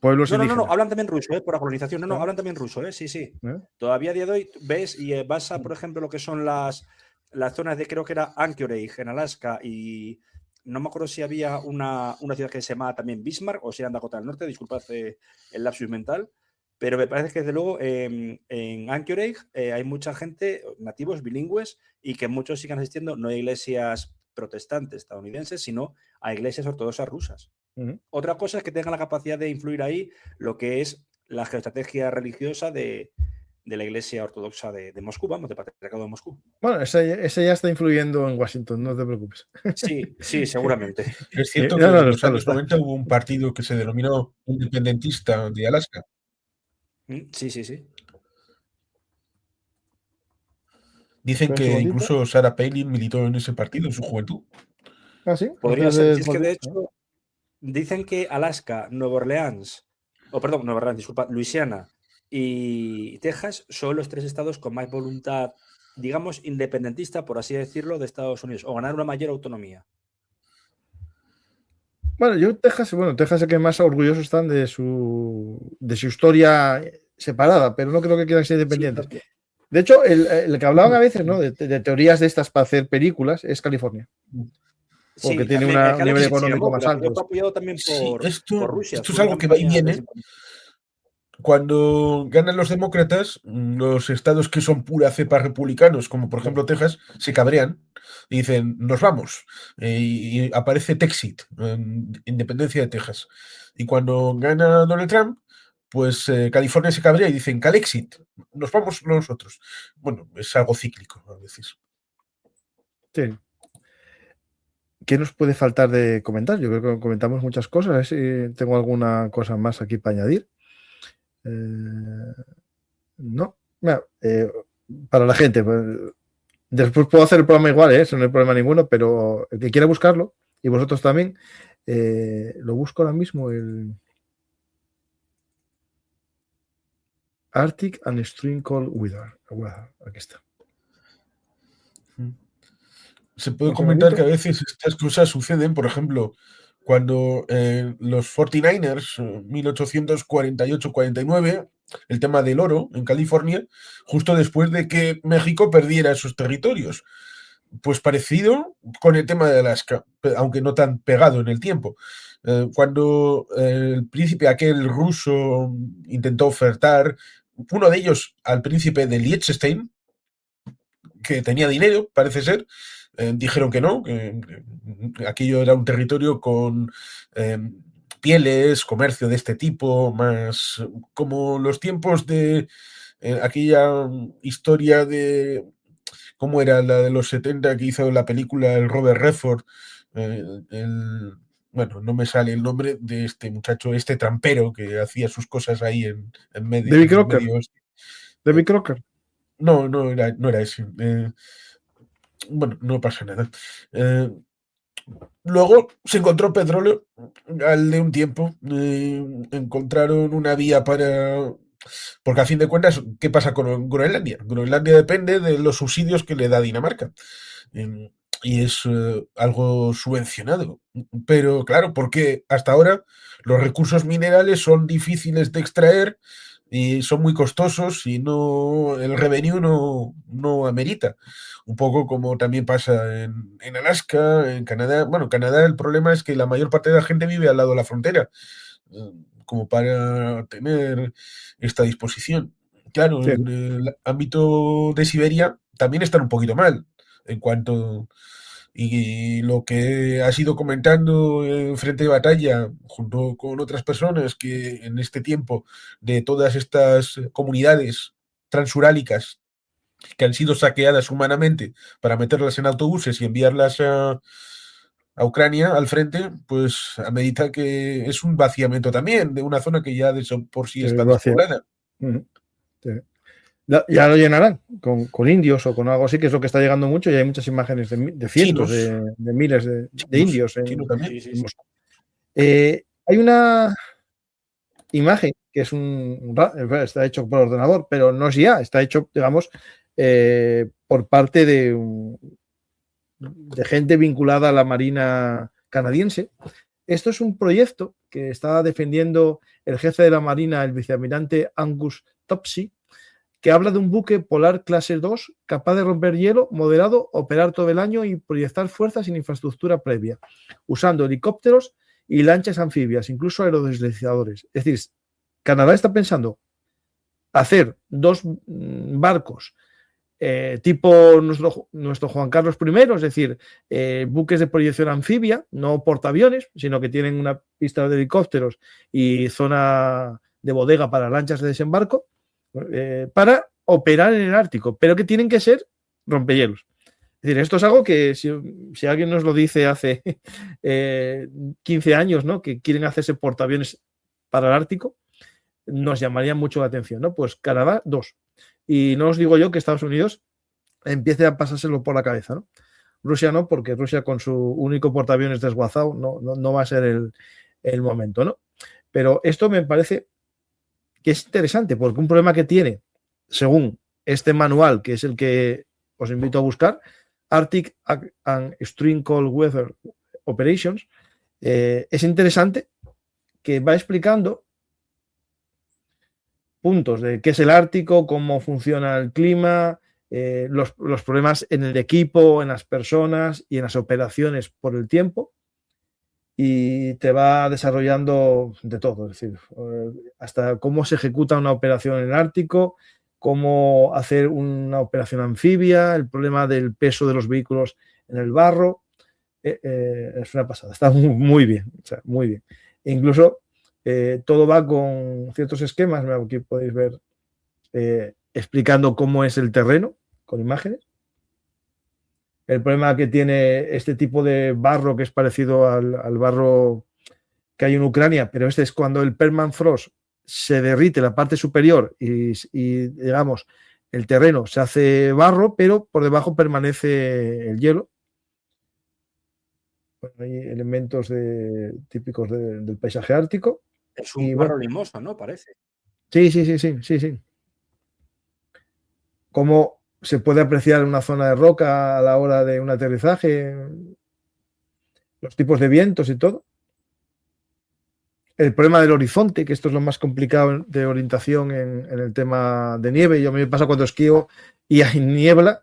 Pueblos indígenas. No, hablan también ruso, por la colonización. No, hablan también ruso, sí. Todavía a día de hoy ves y vas a, por ejemplo, lo que son las zonas de, creo que era Anchorage en Alaska, y no me acuerdo si había una ciudad que se llamaba también Bismarck o si era en Dakota del Norte, disculpad el lapsus mental, pero me parece que desde luego en Anchorage hay mucha gente, nativos bilingües, y que muchos sigan asistiendo no a iglesias protestantes estadounidenses, sino a iglesias ortodoxas rusas. Otra cosa es que tenga la capacidad de influir ahí lo que es la geoestrategia religiosa de la Iglesia Ortodoxa de Moscú, vamos, del Patriarcado de Moscú. Bueno, ese ya está influyendo en Washington, no te preocupes. Sí, seguramente. Es cierto que en los años 90 hubo un partido que se denominó Independentista de Alaska. Sí. Dicen que incluso Sarah Palin militó en ese partido en su juventud. ¿Ah, sí? Podría ser. Es que de hecho dicen que Alaska, Nueva Orleans, disculpa, Luisiana y Texas son los 3 estados con más voluntad, digamos, independentista, por así decirlo, de Estados Unidos, o ganar una mayor autonomía. Bueno, Texas es que más orgullosos están de su historia separada, pero no creo que quieran ser independientes. Sí, de hecho, el que hablaban a veces, ¿no? de teorías de estas para hacer películas es California. Porque tiene un nivel económico más alto. Apoyado también por Rusia. Esto es algo que va y viene. Cuando ganan los demócratas, los estados que son pura cepa republicanos, como por ejemplo Texas, se cabrean y dicen, nos vamos. Y aparece Texit, independencia de Texas. Y cuando gana Donald Trump, pues California se cabrea y dicen, Calexit, nos vamos nosotros. Bueno, es algo cíclico a veces. Sí. ¿Qué nos puede faltar de comentar? Yo creo que comentamos muchas cosas. A ver si tengo alguna cosa más aquí para añadir. No. Mira, para la gente, pues, después puedo hacer el programa igual, eso no hay problema ninguno, pero el que quiera buscarlo, y vosotros también, lo busco ahora mismo, el Arctic and Extreme Cold Weather. Aquí está. Se puede comentar que a veces estas cosas suceden, por ejemplo, cuando los 49ers, 1848-49, el tema del oro en California, justo después de que México perdiera esos territorios. Pues parecido con el tema de Alaska, aunque no tan pegado en el tiempo. Cuando el príncipe aquel ruso intentó ofertar, uno de ellos al príncipe de Liechtenstein, que tenía dinero, parece ser, dijeron que no, que aquello era un territorio con pieles, comercio de este tipo, más como los tiempos de aquella historia de, ¿cómo era? La de los 70 que hizo la película el Robert Redford, bueno, no me sale el nombre de este muchacho, este trampero que hacía sus cosas ahí en medio. David Crocker. David Crocker. No era ese. Bueno, no pasa nada. Luego se encontró petróleo al de un tiempo. Encontraron una vía para... Porque a fin de cuentas, ¿qué pasa con Groenlandia? Groenlandia depende de los subsidios que le da Dinamarca. Y es algo subvencionado. Pero claro, porque hasta ahora los recursos minerales son difíciles de extraer y son muy costosos y no el revenue no amerita. Un poco como también pasa en Alaska, en Canadá. Bueno, en Canadá el problema es que la mayor parte de la gente vive al lado de la frontera, como para tener esta disposición. Claro, sí. En el ámbito de Siberia también están un poquito mal en cuanto... Y lo que has ido comentando en frente de batalla, junto con otras personas que en este tiempo de todas estas comunidades transurálicas que han sido saqueadas humanamente para meterlas en autobuses y enviarlas a Ucrania al frente, pues a medida que es un vaciamiento también de una zona que ya de por sí está despoblada. Sí. Ya lo llenarán con indios o con algo así, que es lo que está llegando mucho, y hay muchas imágenes de cientos, de miles de indios. Hay una imagen que es está hecho por ordenador, pero no es IA, está hecho, digamos, por parte de gente vinculada a la Marina canadiense. Esto es un proyecto que está defendiendo el jefe de la Marina, el vicealmirante Angus Topsy, que habla de un buque polar clase 2 capaz de romper hielo, moderado, operar todo el año y proyectar fuerzas sin infraestructura previa, usando helicópteros y lanchas anfibias, incluso aerodeslizadores. Es decir, Canadá está pensando hacer 2 barcos tipo nuestro Juan Carlos I, es decir, buques de proyección anfibia, no portaaviones, sino que tienen una pista de helicópteros y zona de bodega para lanchas de desembarco, para operar en el Ártico, pero que tienen que ser rompehielos. Es decir, esto es algo que si alguien nos lo dice hace 15 años, ¿no?, que quieren hacerse portaaviones para el Ártico, nos llamaría mucho la atención, ¿no? Pues Canadá, 2. Y no os digo yo que Estados Unidos empiece a pasárselo por la cabeza, ¿no? Rusia no, porque Rusia con su único portaaviones desguazado no va a ser el momento, ¿no? Pero esto me parece que es interesante, porque un problema que tiene, según este manual, que es el que os invito a buscar, Arctic and Extreme Cold Weather Operations, es interesante que va explicando puntos de qué es el Ártico, cómo funciona el clima, los problemas en el equipo, en las personas y en las operaciones por el tiempo, y te va desarrollando de todo, es decir, hasta cómo se ejecuta una operación en el Ártico, cómo hacer una operación anfibia, el problema del peso de los vehículos en el barro. Es una pasada, está muy bien, o sea, muy bien. E incluso todo va con ciertos esquemas, aquí podéis ver explicando cómo es el terreno con imágenes. El problema que tiene este tipo de barro, que es parecido al barro que hay en Ucrania, pero este es cuando el permafrost se derrite la parte superior y digamos, el terreno se hace barro, pero por debajo permanece el hielo. Bueno, hay elementos típicos del paisaje ártico. Es un barro limoso, ¿no? Parece. Sí. Cómo se puede apreciar una zona de roca a la hora de un aterrizaje, los tipos de vientos y todo. El problema del horizonte, que esto es lo más complicado de orientación en el tema de nieve. Yo a mí me pasa cuando esquío y hay niebla,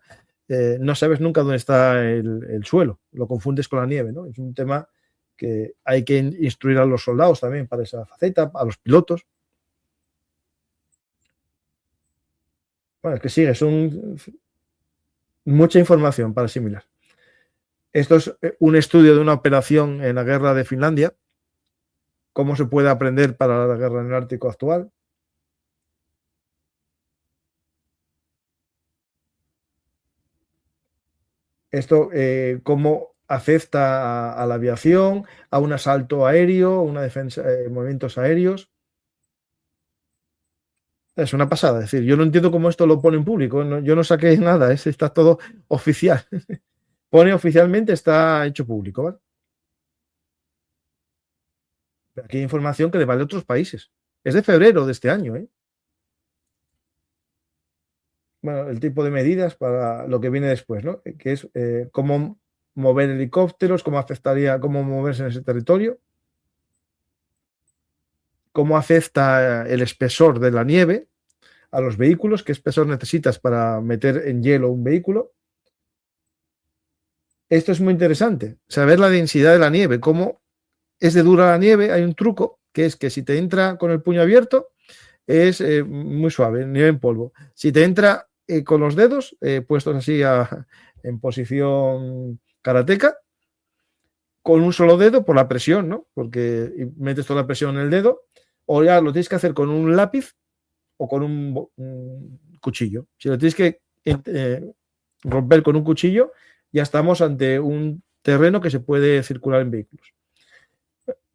no sabes nunca dónde está el suelo, lo confundes con la nieve, ¿no? Es un tema que hay que instruir a los soldados también para esa faceta, a los pilotos. Bueno, es que sigue, son mucha información para asimilar. Esto es un estudio de una operación en la guerra de Finlandia, cómo se puede aprender para la guerra en el Ártico actual. Esto, cómo afecta a la aviación, a un asalto aéreo, una defensa, movimientos aéreos. Es una pasada, es decir, yo no entiendo cómo esto lo pone en público, yo no saqué nada, está todo oficial. Pone oficialmente, está hecho público, ¿vale? Aquí hay información que le vale a otros países. Es de febrero de este año, ¿eh? Bueno, el tipo de medidas para lo que viene después, ¿no? Que es cómo mover helicópteros, cómo afectaría, cómo moverse en ese territorio, cómo afecta el espesor de la nieve a los vehículos, qué espesor necesitas para meter en hielo un vehículo. Esto es muy interesante, saber la densidad de la nieve, cómo es de dura la nieve. Hay un truco, que es que si te entra con el puño abierto, es muy suave, nieve en polvo. Si te entra con los dedos puestos así en posición karateca, con un solo dedo por la presión, ¿no? Porque metes toda la presión en el dedo, o ya lo tienes que hacer con un lápiz o con un cuchillo. Si lo tienes que romper con un cuchillo, ya estamos ante un terreno que se puede circular en vehículos.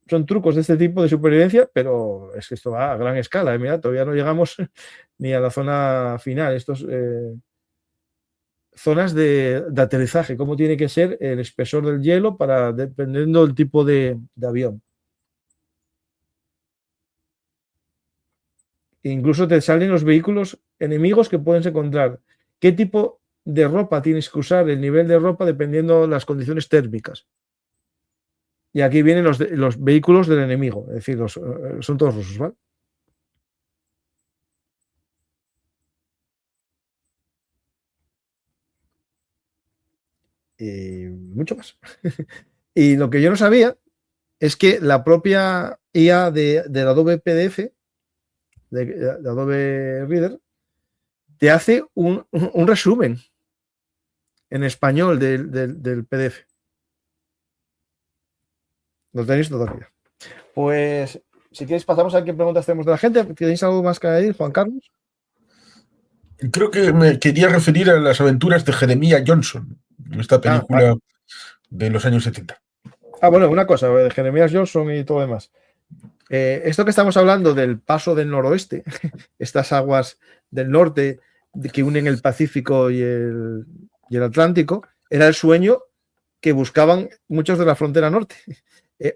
Son trucos de este tipo de supervivencia, pero es que esto va a gran escala. Mira, todavía no llegamos ni a la zona final. Estos zonas de aterrizaje, cómo tiene que ser el espesor del hielo dependiendo del tipo de avión. Incluso te salen los vehículos enemigos que puedes encontrar. ¿Qué tipo de ropa tienes que usar? El nivel de ropa dependiendo de las condiciones térmicas. Y aquí vienen los vehículos del enemigo, es decir, son todos rusos, ¿vale? Y mucho más. Y lo que yo no sabía es que la propia IA de Adobe PDF, de Adobe Reader, te hace un resumen en español del PDF. Lo tenéis todavía. Pues, si queréis, pasamos a qué preguntas tenemos de la gente. ¿Tenéis algo más que añadir, Juan Carlos? Creo que me quería referir a las aventuras de Jeremiah Johnson, esta película de los años 70. Bueno, una cosa, de Jeremías Johnson y todo lo demás. Esto que estamos hablando del paso del noroeste, estas aguas del norte que unen el Pacífico y el Atlántico, era el sueño que buscaban muchos de la frontera norte.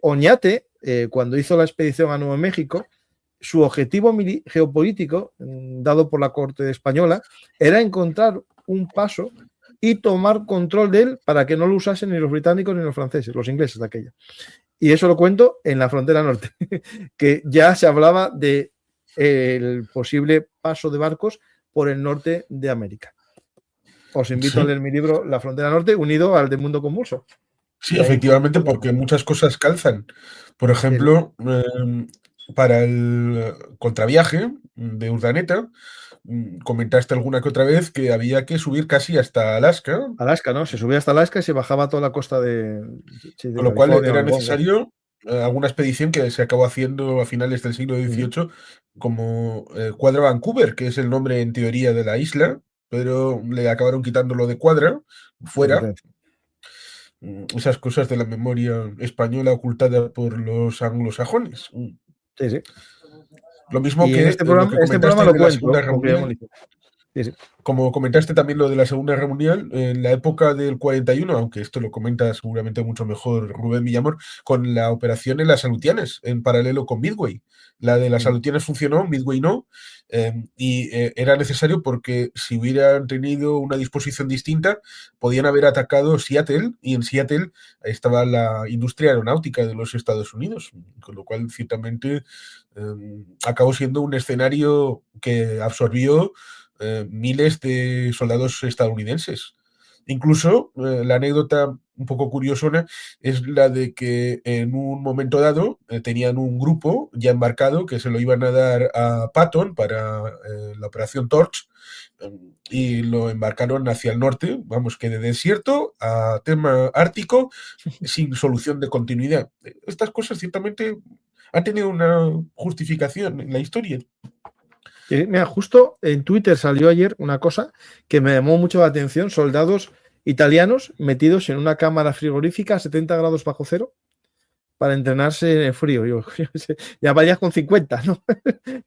Oñate, cuando hizo la expedición a Nuevo México, su objetivo geopolítico, dado por la corte española, era encontrar un paso y tomar control de él para que no lo usasen ni los británicos ni los franceses, los ingleses de aquella. Y eso lo cuento en la frontera norte, que ya se hablaba de el posible paso de barcos por el norte de América. Os invito a leer mi libro La frontera norte, unido al de Mundo Convulso. Sí, efectivamente, porque muchas cosas calzan. Por ejemplo, para el contraviaje de Urdaneta, comentaste alguna que otra vez que había que subir casi hasta Alaska. Alaska, ¿no? Se subía hasta Alaska y se bajaba toda la costa de con lo cual era necesario alguna expedición que se acabó haciendo a finales del siglo XVIII, como Cuadra Vancouver, que es el nombre en teoría de la isla, pero le acabaron quitando lo de Cuadra, fuera. Esas cosas de la memoria española ocultada por los anglosajones. Sí, sí. Lo mismo y que en este programa de lo la cuento, Segunda Guerra Mundial. Sí, sí. Como comentaste también lo de la Segunda Guerra Mundial, en la época del 41, aunque esto lo comenta seguramente mucho mejor Rubén Villamor, con la operación en las Salutianes, en paralelo con Midway. La de las Salutianes funcionó, Midway no, era necesario porque si hubieran tenido una disposición distinta, podían haber atacado Seattle, y en Seattle estaba la industria aeronáutica de los Estados Unidos, con lo cual ciertamente acabó siendo un escenario que absorbió miles de soldados estadounidenses. Incluso la anécdota un poco curiosona es la de que en un momento dado tenían un grupo ya embarcado que se lo iban a dar a Patton para la operación Torch, y lo embarcaron hacia el norte, vamos, que de desierto a tema ártico sin solución de continuidad. Estas cosas ciertamente han tenido una justificación en la historia. Mira, justo en Twitter salió ayer una cosa que me llamó mucho la atención: soldados italianos metidos en una cámara frigorífica a 70 grados bajo cero para entrenarse en el frío. Yo ya vayas con 50, ¿no?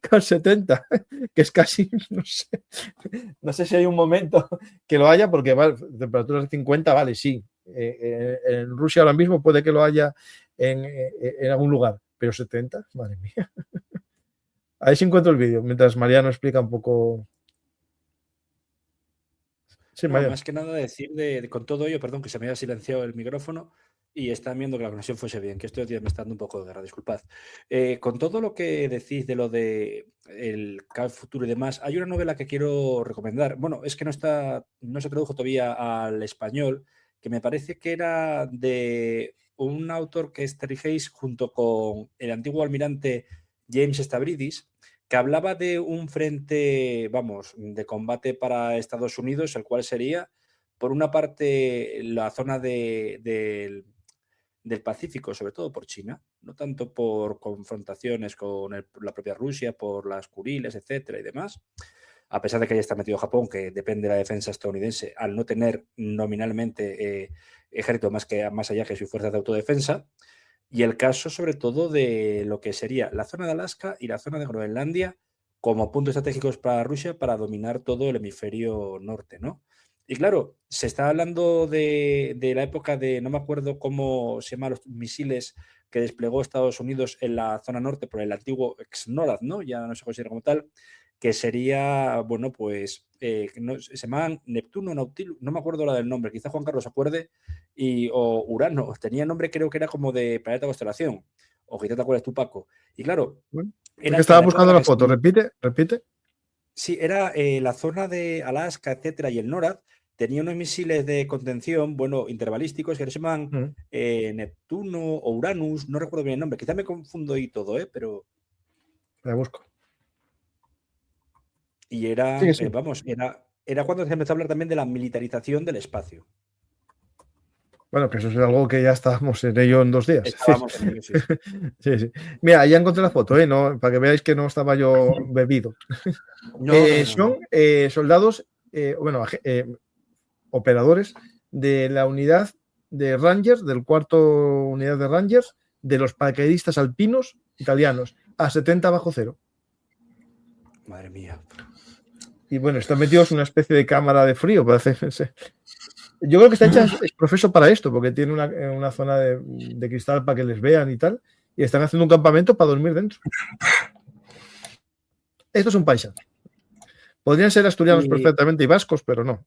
Con 70, que es casi, no sé si hay un momento que lo haya, porque vale, temperaturas de 50, vale, sí. En Rusia ahora mismo puede que lo haya en algún lugar, pero 70, madre mía. A ver si encuentro el vídeo, mientras Mariano explica un poco. Sí, no, más que nada decir con todo ello, perdón, que se me haya silenciado el micrófono y están viendo que la conexión fuese bien, que estos días me está dando un poco de guerra, disculpad. Con todo lo que decís de lo de el futuro y demás, hay una novela que quiero recomendar. Bueno, es que no se tradujo todavía al español, que me parece que era de un autor que es Terry Hayes junto con el antiguo almirante James Stavridis, que hablaba de un frente, vamos, de combate para Estados Unidos, el cual sería, por una parte, la zona del Pacífico, sobre todo por China, no tanto por confrontaciones con la propia Rusia, por las Kuriles, etcétera y demás, a pesar de que ahí está metido Japón, que depende de la defensa estadounidense, al no tener nominalmente ejército más allá que sus fuerzas de autodefensa. Y el caso, sobre todo, de lo que sería la zona de Alaska y la zona de Groenlandia como puntos estratégicos para Rusia para dominar todo el hemisferio norte, ¿no? Y claro, se está hablando de la época de, no me acuerdo cómo se llaman los misiles que desplegó Estados Unidos en la zona norte por el antiguo ex-NORAD, ¿no? Ya no se considera como tal, que sería, bueno, pues, se llaman Neptuno, Nautilus, no me acuerdo ahora del nombre, quizá Juan Carlos se acuerde, o Urano, tenía nombre, creo que era como de planeta constelación, o quizá te acuerdas tú, Paco. Y claro, era que estaba buscando la foto, repite. Sí, era la zona de Alaska, etcétera, y el NORAD tenía unos misiles de contención, bueno, intervalísticos, que se llaman Neptuno o Uranus, no recuerdo bien el nombre, quizá me confundo y todo, pero... La busco. Y era, Sí, sí. vamos, era cuando se empezó a hablar también de la militarización del espacio. Bueno, que eso es algo que ya estábamos en ello en 2 días. Estábamos en ello, sí, sí. Sí, sí. Mira, ya encontré la foto, ¿no? Para que veáis que no estaba yo bebido. No. Son soldados, operadores de la unidad de Rangers, del 4º unidad de Rangers, de los paracaidistas alpinos italianos, a 70 bajo cero. Madre mía. Y bueno, están metidos en una especie de cámara de frío. Parece. Yo creo que está hecha es profeso para esto, porque tiene una zona de cristal para que les vean y tal. Y están haciendo un campamento para dormir dentro. Esto es un paisaje. Podrían ser asturianos perfectamente y vascos, pero no.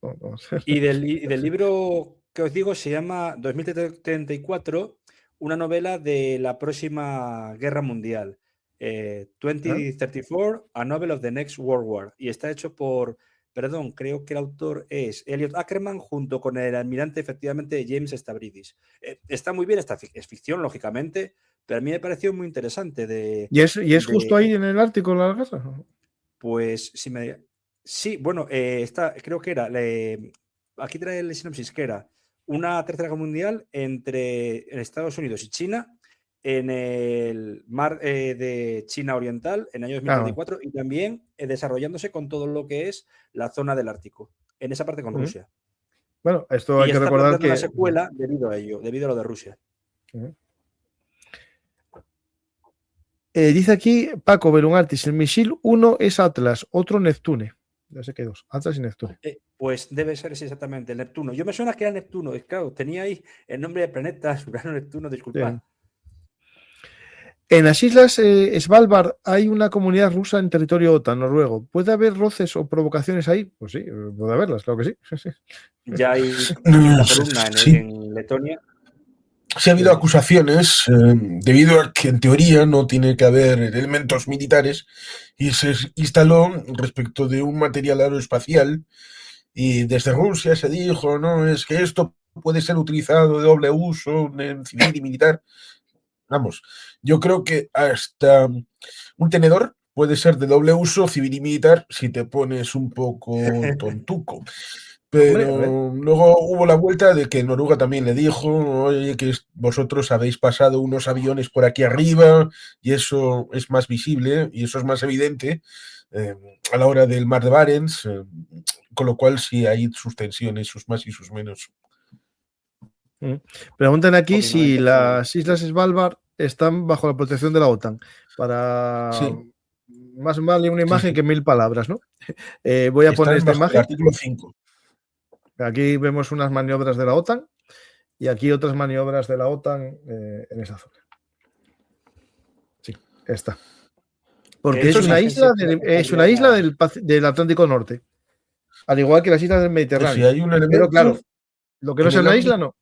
Y del libro que os digo se llama 2034, una novela de la próxima guerra mundial. 2034, A Novel of the Next World War. Y está hecho por, creo que el autor es Elliot Ackerman junto con el almirante, efectivamente, James Stavridis. Está muy bien, es ficción, lógicamente, pero a mí me pareció muy interesante. ¿Y es justo ahí en el Ártico la guerra? Pues sí, bueno, creo que era, aquí trae el sinopsis, que era una tercera guerra mundial entre Estados Unidos y China en el mar de China Oriental en el año 2034 y también desarrollándose con todo lo que es la zona del Ártico, en esa parte con Rusia. Bueno, esto hay que recordar que... una secuela debido a ello, debido a lo de Rusia. Dice aquí Paco Belungartis, el misil 1 es Atlas, otro Neptune. Ya sé que hay 2, Atlas y Neptune. Pues debe ser exactamente el Neptuno. Yo me suena que era Neptuno, claro, tenía ahí el nombre de planetas, Urano, Neptuno, disculpad. Sí. En las islas Svalbard hay una comunidad rusa en territorio OTAN, noruego. ¿Puede haber roces o provocaciones ahí? Pues sí, puede haberlas, claro que sí. Ya hay la columna en Letonia. Sí ha habido acusaciones debido a que en teoría no tiene que haber elementos militares y se instaló respecto de un material aeroespacial y desde Rusia se dijo, no, es que esto puede ser utilizado de doble uso en civil y militar. Vamos, yo creo que hasta un tenedor puede ser de doble uso civil y militar si te pones un poco tontuco. Pero hombre, luego hubo la vuelta de que Noruega también le dijo, oye, que vosotros habéis pasado unos aviones por aquí arriba y eso es más visible y eso es más evidente a la hora del mar de Barents, con lo cual sí hay sus tensiones, sus más y sus menos. Preguntan aquí si las islas Svalbard están bajo la protección de la OTAN. Para más vale una imagen que 1000 palabras, ¿no? Voy a poner esta imagen. El artículo 5. Aquí vemos unas maniobras de la OTAN y aquí otras maniobras de la OTAN en esa zona. Sí, esta. Porque es una isla, del Atlántico Norte. Al igual que las islas del Mediterráneo. Pues si hay un elemento, pero claro, lo que no es una isla, no.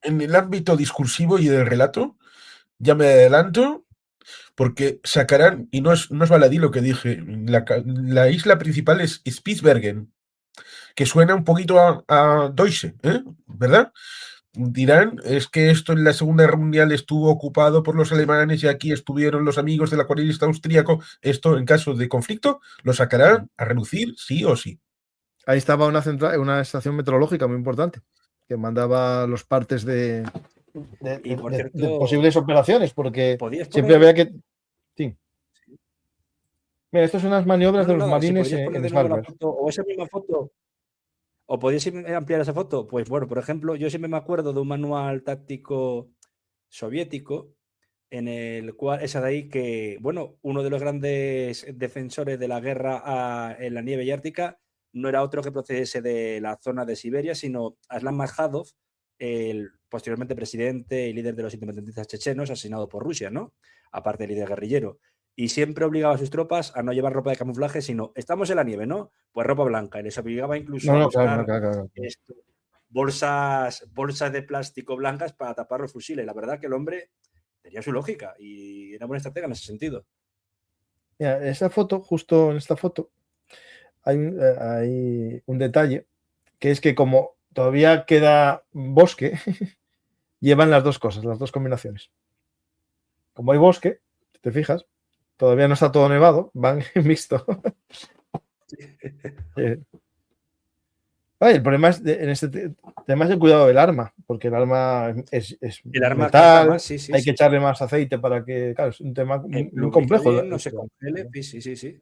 En el ámbito discursivo y del relato, ya me adelanto, porque sacarán, y no es baladí lo que dije, la isla principal es Spitsbergen, que suena un poquito a Deutsche, ¿verdad? Dirán, es que esto en la Segunda Guerra Mundial estuvo ocupado por los alemanes y aquí estuvieron los amigos del acuarelista austríaco. Esto, en caso de conflicto, lo sacarán a relucir sí o sí. Ahí estaba una estación meteorológica muy importante, que mandaba los partes de posibles operaciones, porque siempre había que... Sí. Mira, esto son unas maniobras de los marines en Svalbard. O esa misma foto... ¿O podéis ampliar esa foto? Pues bueno, por ejemplo, yo siempre me acuerdo de un manual táctico soviético en el cual, esa de ahí que, bueno, uno de los grandes defensores de la guerra en la nieve ártica no era otro que procediese de la zona de Siberia, sino Aslan Maskhadov, el posteriormente presidente y líder de los independentistas chechenos, asesinado por Rusia, ¿no? Aparte de líder guerrillero. Y siempre obligaba a sus tropas a no llevar ropa de camuflaje, sino, estamos en la nieve, ¿no? Pues ropa blanca. Y les obligaba incluso a buscar claro. bolsas de plástico blancas para tapar los fusiles. La verdad que el hombre tenía su lógica y era buena estratega en ese sentido. Mira, esa foto, justo en esta foto, hay un detalle, que es que como todavía queda bosque, llevan las dos cosas, las dos combinaciones. Como hay bosque, si te fijas, todavía no está todo nevado, van mixto. El problema es en este tema es el cuidado del arma, porque el arma es El arma metal, más, sí, hay que echarle más aceite para que, claro, es un tema muy complejo. Bien, no se congele, sí.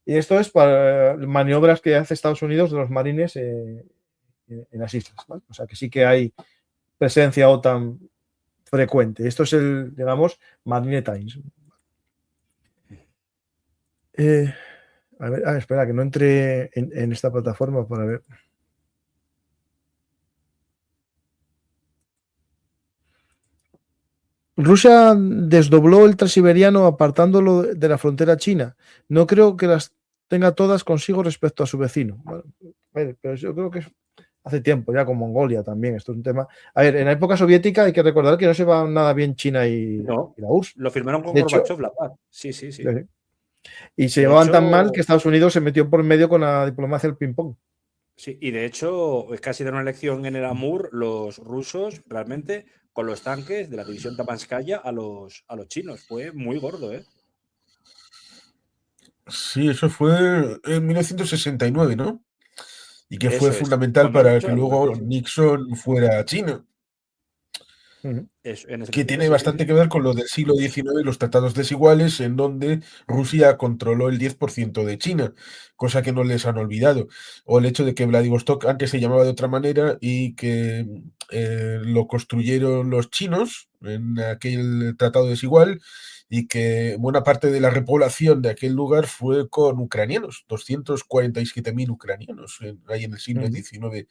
Y esto es para maniobras que hace Estados Unidos de los marines en las islas, ¿vale? O sea que sí que hay presencia OTAN frecuente. Esto es el, digamos, Marine Times. A ver, espera, que no entre en esta plataforma para ver. Rusia desdobló el transiberiano apartándolo de la frontera china. No creo que las tenga todas consigo respecto a su vecino. Bueno, pero yo creo que hace tiempo, ya con Mongolia también. Esto es un tema. A ver, en la época soviética hay que recordar que no se va nada bien China y la URSS. Lo firmaron con De Gorbachev hecho, la paz. Sí. Y se llevaban tan mal que Estados Unidos se metió por medio con la diplomacia del ping-pong. Sí, y de hecho, es casi de una elección en el Amur, los rusos realmente con los tanques de la división Tamanskaya a los chinos. Fue muy gordo, ¿eh? Sí, eso fue en 1969, ¿no? Y que fue Eso es. fundamental Cuando para que Nixon, luego Nixon fuera a China. en ese Que sentido, tiene bastante que ver con lo del siglo XIX y los tratados desiguales, en donde Rusia controló el 10% de China, cosa que no les han olvidado. O el hecho de que Vladivostok antes se llamaba de otra manera y que lo construyeron los chinos en aquel tratado desigual y que buena parte de la repoblación de aquel lugar fue con ucranianos, 247.000 ucranianos ahí en el siglo XIX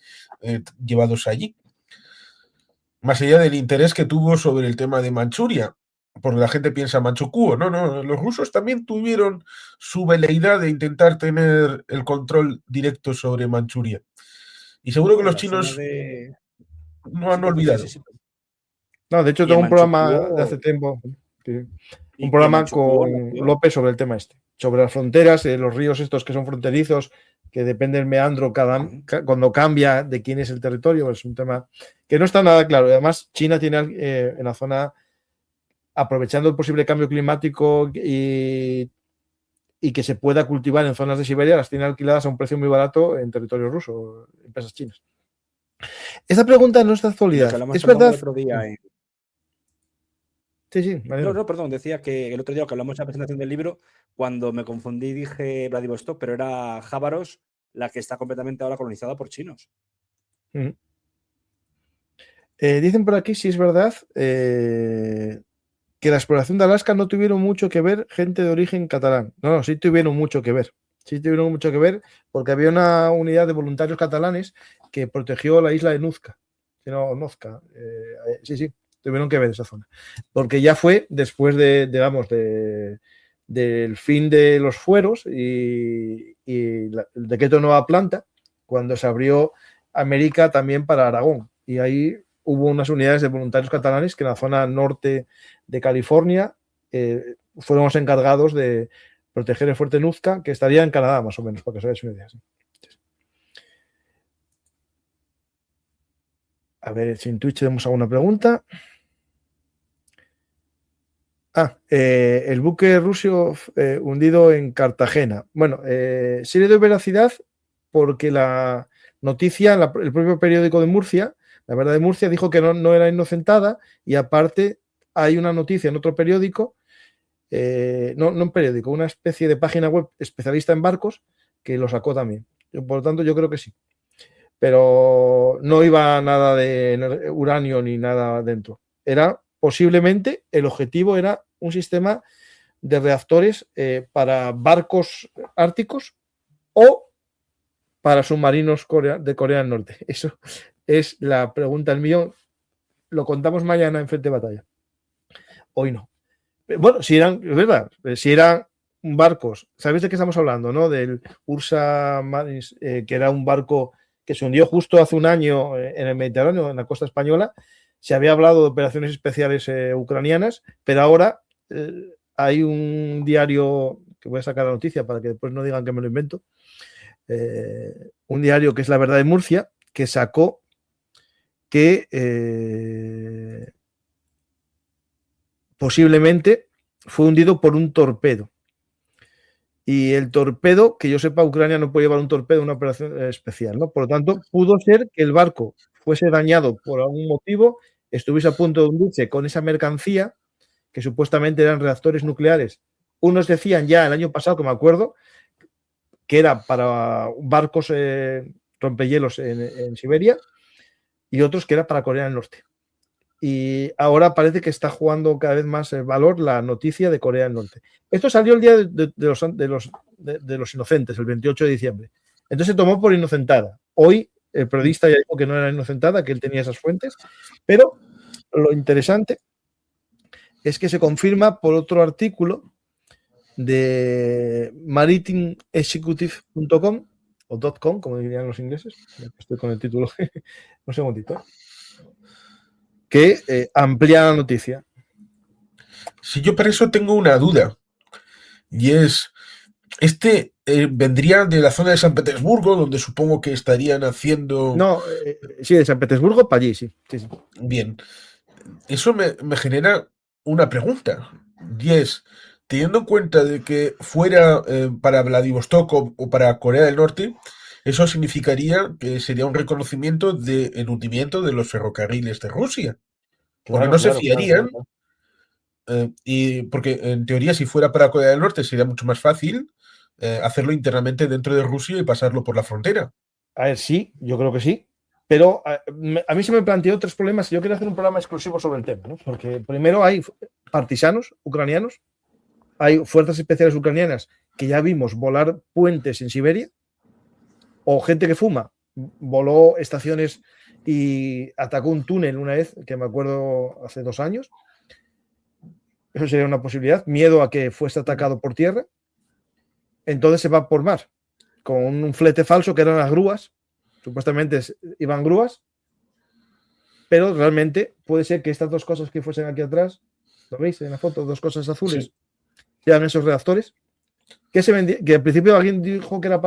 llevados allí. Más allá del interés que tuvo sobre el tema de Manchuria, porque la gente piensa Manchukuo, no, los rusos también tuvieron su veleidad de intentar tener el control directo sobre Manchuria. Y seguro que los chinos no han olvidado. No, de hecho tengo un programa de hace tiempo, un programa con López sobre el tema este, sobre las fronteras, los ríos estos que son fronterizos, que depende del meandro cuando cambia de quién es el territorio, es un tema que no está nada claro. Además, China tiene en la zona, aprovechando el posible cambio climático y que se pueda cultivar en zonas de Siberia, las tiene alquiladas a un precio muy barato en territorio ruso, empresas chinas. Esta pregunta no está actualidad. ¿Es verdad? Sí. No, perdón, decía que el otro día que hablamos de la presentación del libro, cuando me confundí dije Vladivostok, pero era Jábaros, la que está completamente ahora colonizada por chinos. Dicen por aquí, si es verdad, que la exploración de Alaska no tuvieron mucho que ver gente de origen catalán. No, sí tuvieron mucho que ver. Sí tuvieron mucho que ver porque había una unidad de voluntarios catalanes que protegió la isla de Nuzca. Nozca. Sí, tuvieron que ver esa zona. Porque ya fue después del fin de los fueros y el decreto de Nueva Planta, cuando se abrió América también para Aragón. Y ahí hubo unas unidades de voluntarios catalanes que en la zona norte de California fueron los encargados de proteger el fuerte Nuzca, que estaría en Canadá, más o menos, para que os hagáis una idea. A ver si en Twitch tenemos alguna pregunta. El buque ruso hundido en Cartagena. Bueno, sí le doy veracidad porque la noticia, el propio periódico de Murcia, La Verdad de Murcia, dijo que no era inocentada y aparte hay una noticia en otro periódico, no un periódico, una especie de página web especialista en barcos que lo sacó también. Por lo tanto, yo creo que sí. Pero no iba nada de uranio ni nada dentro. Posiblemente el objetivo era un sistema de reactores para barcos árticos o para submarinos de Corea del Norte. Eso es la pregunta del millón. Lo contamos mañana en Frente de Batalla. Hoy no. Bueno, si eran, es verdad, si eran barcos, ¿sabéis de qué estamos hablando? ¿No? Del Ursa Maris, que era un barco que se hundió justo hace un año en el Mediterráneo, en la costa española. Se había hablado de operaciones especiales ucranianas, pero ahora hay un diario, que voy a sacar la noticia para que después no digan que me lo invento, un diario que es La Verdad de Murcia, que sacó que posiblemente fue hundido por un torpedo. Y el torpedo, que yo sepa, Ucrania no puede llevar un torpedo en una operación especial, ¿no? Por lo tanto, pudo ser que el barco fuese dañado por algún motivo, estuviese a punto de hundirse con esa mercancía, que supuestamente eran reactores nucleares. Unos decían ya el año pasado, que me acuerdo, que era para barcos rompehielos en Siberia, y otros que era para Corea del Norte. Y ahora parece que está jugando cada vez más valor la noticia de Corea del Norte. Esto salió el día de los inocentes, el 28 de diciembre. Entonces se tomó por inocentada. Hoy el periodista ya dijo que no era inocentada, que él tenía esas fuentes, pero lo interesante es que se confirma por otro artículo de maritimexecutive.com o .com, como dirían los ingleses. Estoy con el título. Un segundito. Que amplía la noticia. Si yo para eso tengo una duda, y es, vendría de la zona de San Petersburgo, donde supongo que estarían haciendo... No, sí, de San Petersburgo para allí, sí. Bien, eso me genera una pregunta, y es, teniendo en cuenta de que fuera para Vladivostok o para Corea del Norte, eso significaría que sería un reconocimiento del hundimiento de los ferrocarriles de Rusia. Porque no se fiarían, y porque en teoría si fuera para Corea del Norte sería mucho más fácil hacerlo internamente dentro de Rusia y pasarlo por la frontera. A ver, sí, yo creo que sí. Pero a mí se me planteó tres problemas y yo quería hacer un programa exclusivo sobre el tema, ¿no? Porque primero hay partisanos ucranianos, hay fuerzas especiales ucranianas que ya vimos volar puentes en Siberia, o gente que fuma, voló estaciones y atacó un túnel una vez, que me acuerdo hace 2 años. Eso sería una posibilidad. Miedo a que fuese atacado por tierra. Entonces se va por mar, con un flete falso que eran las grúas. Supuestamente iban grúas, pero realmente puede ser que estas dos cosas que fuesen aquí atrás, ¿lo veis en la foto? 2 cosas azules, sí, eran esos reactores. Que al principio alguien dijo que era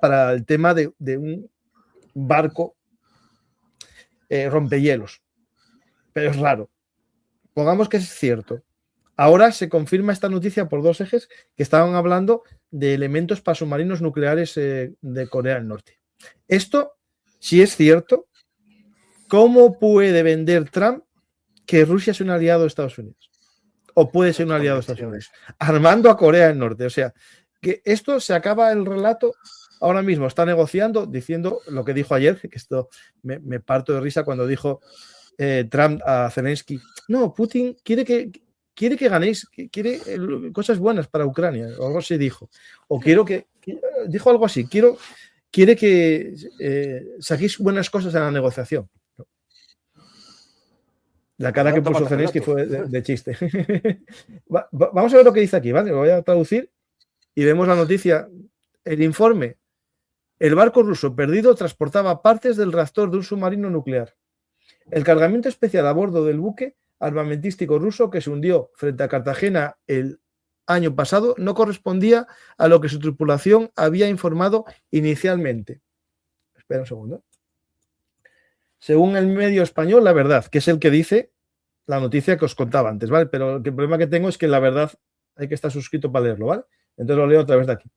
para el tema de un barco rompehielos. Pero es raro. Pongamos que es cierto. Ahora se confirma esta noticia por 2 ejes que estaban hablando de elementos para submarinos nucleares de Corea del Norte. Esto, si es cierto, ¿cómo puede vender Trump que Rusia es un aliado de Estados Unidos? O puede ser un aliado de Estados Unidos. Armando a Corea del Norte. O sea, que esto se acaba el relato ahora mismo. Está negociando, diciendo lo que dijo ayer, que esto me parto de risa cuando dijo Trump a Zelensky, no, Putin quiere que ganéis, quiere cosas buenas para Ucrania, o algo así dijo. O quiero dijo algo así, quiere que saquéis buenas cosas en la negociación. La cara que puso Zelensky fue de chiste. Vamos a ver lo que dice aquí, ¿vale? Lo voy a traducir y vemos la noticia. El informe. El barco ruso perdido transportaba partes del reactor de un submarino nuclear. El cargamento especial a bordo del buque armamentístico ruso que se hundió frente a Cartagena el año pasado no correspondía a lo que su tripulación había informado inicialmente. Espera un segundo. Según el medio español, La Verdad, que es el que dice la noticia que os contaba antes, ¿vale? Pero el problema que tengo es que La Verdad hay que estar suscrito para leerlo, ¿vale? Entonces lo leo a través de aquí.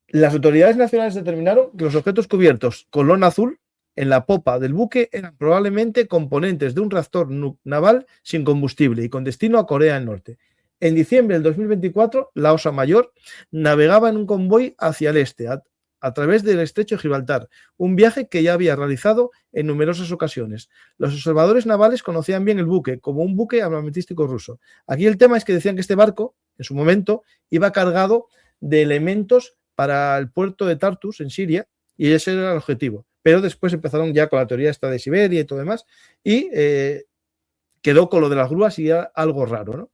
Las autoridades nacionales determinaron que los objetos cubiertos con lona azul en la popa del buque eran probablemente componentes de un reactor naval sin combustible y con destino a Corea del Norte. En diciembre del 2024, la Osa Mayor navegaba en un convoy hacia el este, a través del estrecho de Gibraltar, un viaje que ya había realizado en numerosas ocasiones. Los observadores navales conocían bien el buque como un buque armamentístico ruso. Aquí el tema es que decían que este barco, en su momento, iba cargado de elementos para el puerto de Tartus, en Siria, y ese era el objetivo. Pero después empezaron ya con la teoría esta de Siberia y todo demás, y quedó con lo de las grúas y era algo raro, ¿no?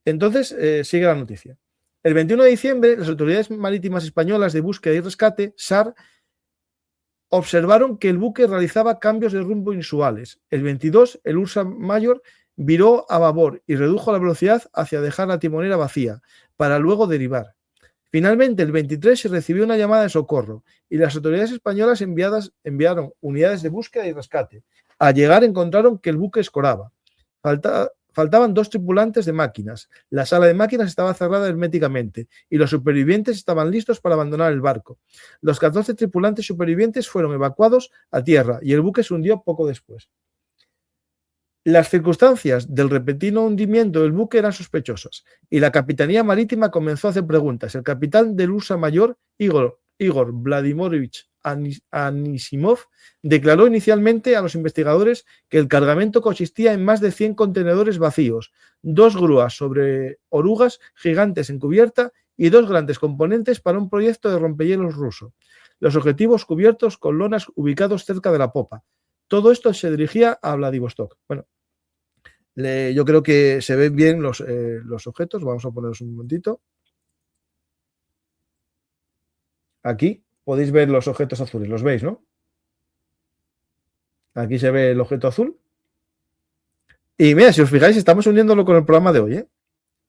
Entonces, sigue la noticia. El 21 de diciembre, las autoridades marítimas españolas de búsqueda y rescate, SAR, observaron que el buque realizaba cambios de rumbo inusuales. El 22, el Ursa Mayor viró a babor y redujo la velocidad hacia dejar la timonera vacía, para luego derivar. Finalmente, el 23 se recibió una llamada de socorro y las autoridades españolas enviaron unidades de búsqueda y rescate. Al llegar encontraron que el buque escoraba. faltaban 2 tripulantes de máquinas. La sala de máquinas estaba cerrada herméticamente y los supervivientes estaban listos para abandonar el barco. Los 14 tripulantes supervivientes fueron evacuados a tierra y el buque se hundió poco después. Las circunstancias del repentino hundimiento del buque eran sospechosas y la Capitanía Marítima comenzó a hacer preguntas. El capitán del Ursa Mayor, Igor Vladimirovich Anisimov, declaró inicialmente a los investigadores que el cargamento consistía en más de 100 contenedores vacíos, 2 grúas sobre orugas gigantes en cubierta y 2 grandes componentes para un proyecto de rompehielos ruso. Los objetivos cubiertos con lonas ubicados cerca de la popa. Todo esto se dirigía a Vladivostok. Bueno, yo creo que se ven bien los objetos. Vamos a ponerlos un momentito. Aquí podéis ver los objetos azules, los veis, ¿no? Aquí se ve el objeto azul. Y mira, si os fijáis, estamos uniéndolo con el programa de hoy, ¿eh?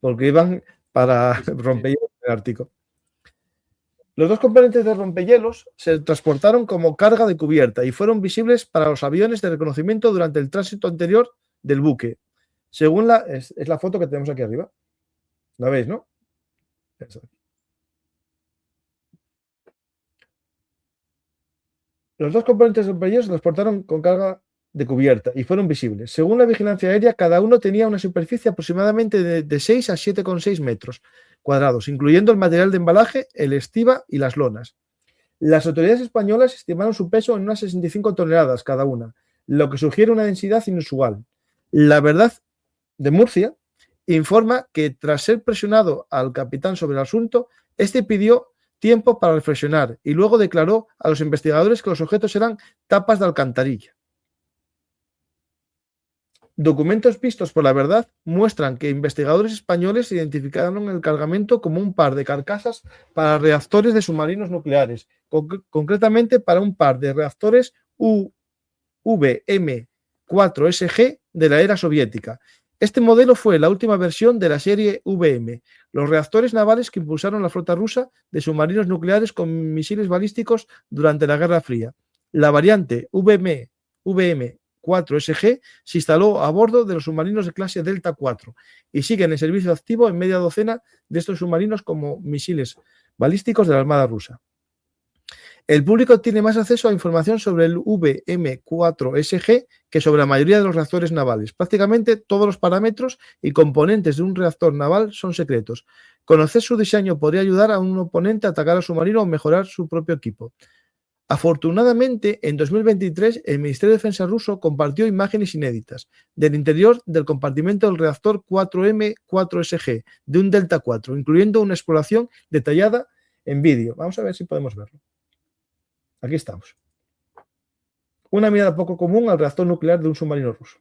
Porque iban para rompehielos en el Ártico. Los 2 componentes de rompehielos se transportaron como carga de cubierta y fueron visibles para los aviones de reconocimiento durante el tránsito anterior del buque. Según es la foto que tenemos aquí arriba. ¿La veis, no? Eso. Los 2 componentes de rompehielos se transportaron con carga de cubierta y fueron visibles. Según la vigilancia aérea, cada uno tenía una superficie aproximadamente de 6 a 7,6 metros cuadrados, incluyendo el material de embalaje, el estiba y las lonas. Las autoridades españolas estimaron su peso en unas 65 toneladas cada una, lo que sugiere una densidad inusual. La Verdad de Murcia informa que tras ser presionado al capitán sobre el asunto, este pidió tiempo para reflexionar y luego declaró a los investigadores que los objetos eran tapas de alcantarilla. Documentos vistos por La Verdad muestran que investigadores españoles identificaron el cargamento como un par de carcasas para reactores de submarinos nucleares, concretamente para un par de reactores VM-4SG de la era soviética. Este modelo fue la última versión de la serie VM, los reactores navales que impulsaron la flota rusa de submarinos nucleares con misiles balísticos durante la Guerra Fría. La variante VM-4SG se instaló a bordo de los submarinos de clase Delta IV y siguen en servicio activo en media docena de estos submarinos como misiles balísticos de la Armada rusa. El público tiene más acceso a información sobre el VM-4SG que sobre la mayoría de los reactores navales. Prácticamente todos los parámetros y componentes de un reactor naval son secretos. Conocer su diseño podría ayudar a un oponente a atacar al submarino o mejorar su propio equipo. Afortunadamente, en 2023, el Ministerio de Defensa ruso compartió imágenes inéditas del interior del compartimento del reactor 4M4SG de un Delta IV, incluyendo una exploración detallada en vídeo. Vamos a ver si podemos verlo. Aquí estamos. Una mirada poco común al reactor nuclear de un submarino ruso.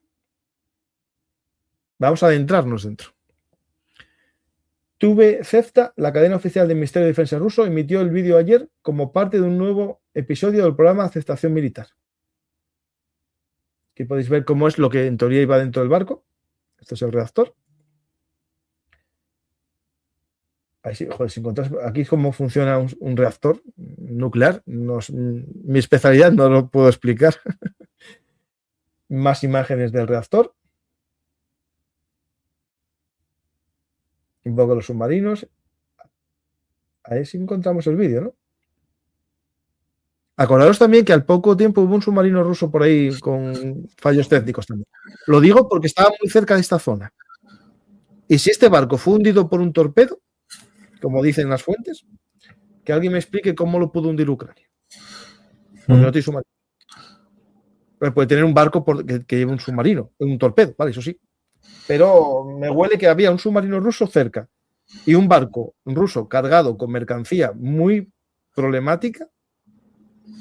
Vamos a adentrarnos dentro. TV-Zvezda, la cadena oficial del Ministerio de Defensa ruso, emitió el vídeo ayer como parte de un nuevo episodio del programa de aceptación militar. Aquí podéis ver cómo es lo que en teoría iba dentro del barco. Este es el reactor. Ahí sí, joder, si encontráis aquí cómo funciona un reactor nuclear, mi especialidad no lo puedo explicar. Más imágenes del reactor. Un poco los submarinos. Ahí sí encontramos el vídeo, ¿no? Acordaros también que al poco tiempo hubo un submarino ruso por ahí con fallos técnicos también. Lo digo porque estaba muy cerca de esta zona. Y si este barco fue hundido por un torpedo, como dicen las fuentes, que alguien me explique cómo lo pudo hundir Ucrania. Porque no tiene submarino. Pero puede tener un barco que lleve un submarino, un torpedo, vale, eso sí. Pero me huele que había un submarino ruso cerca y un barco ruso cargado con mercancía muy problemática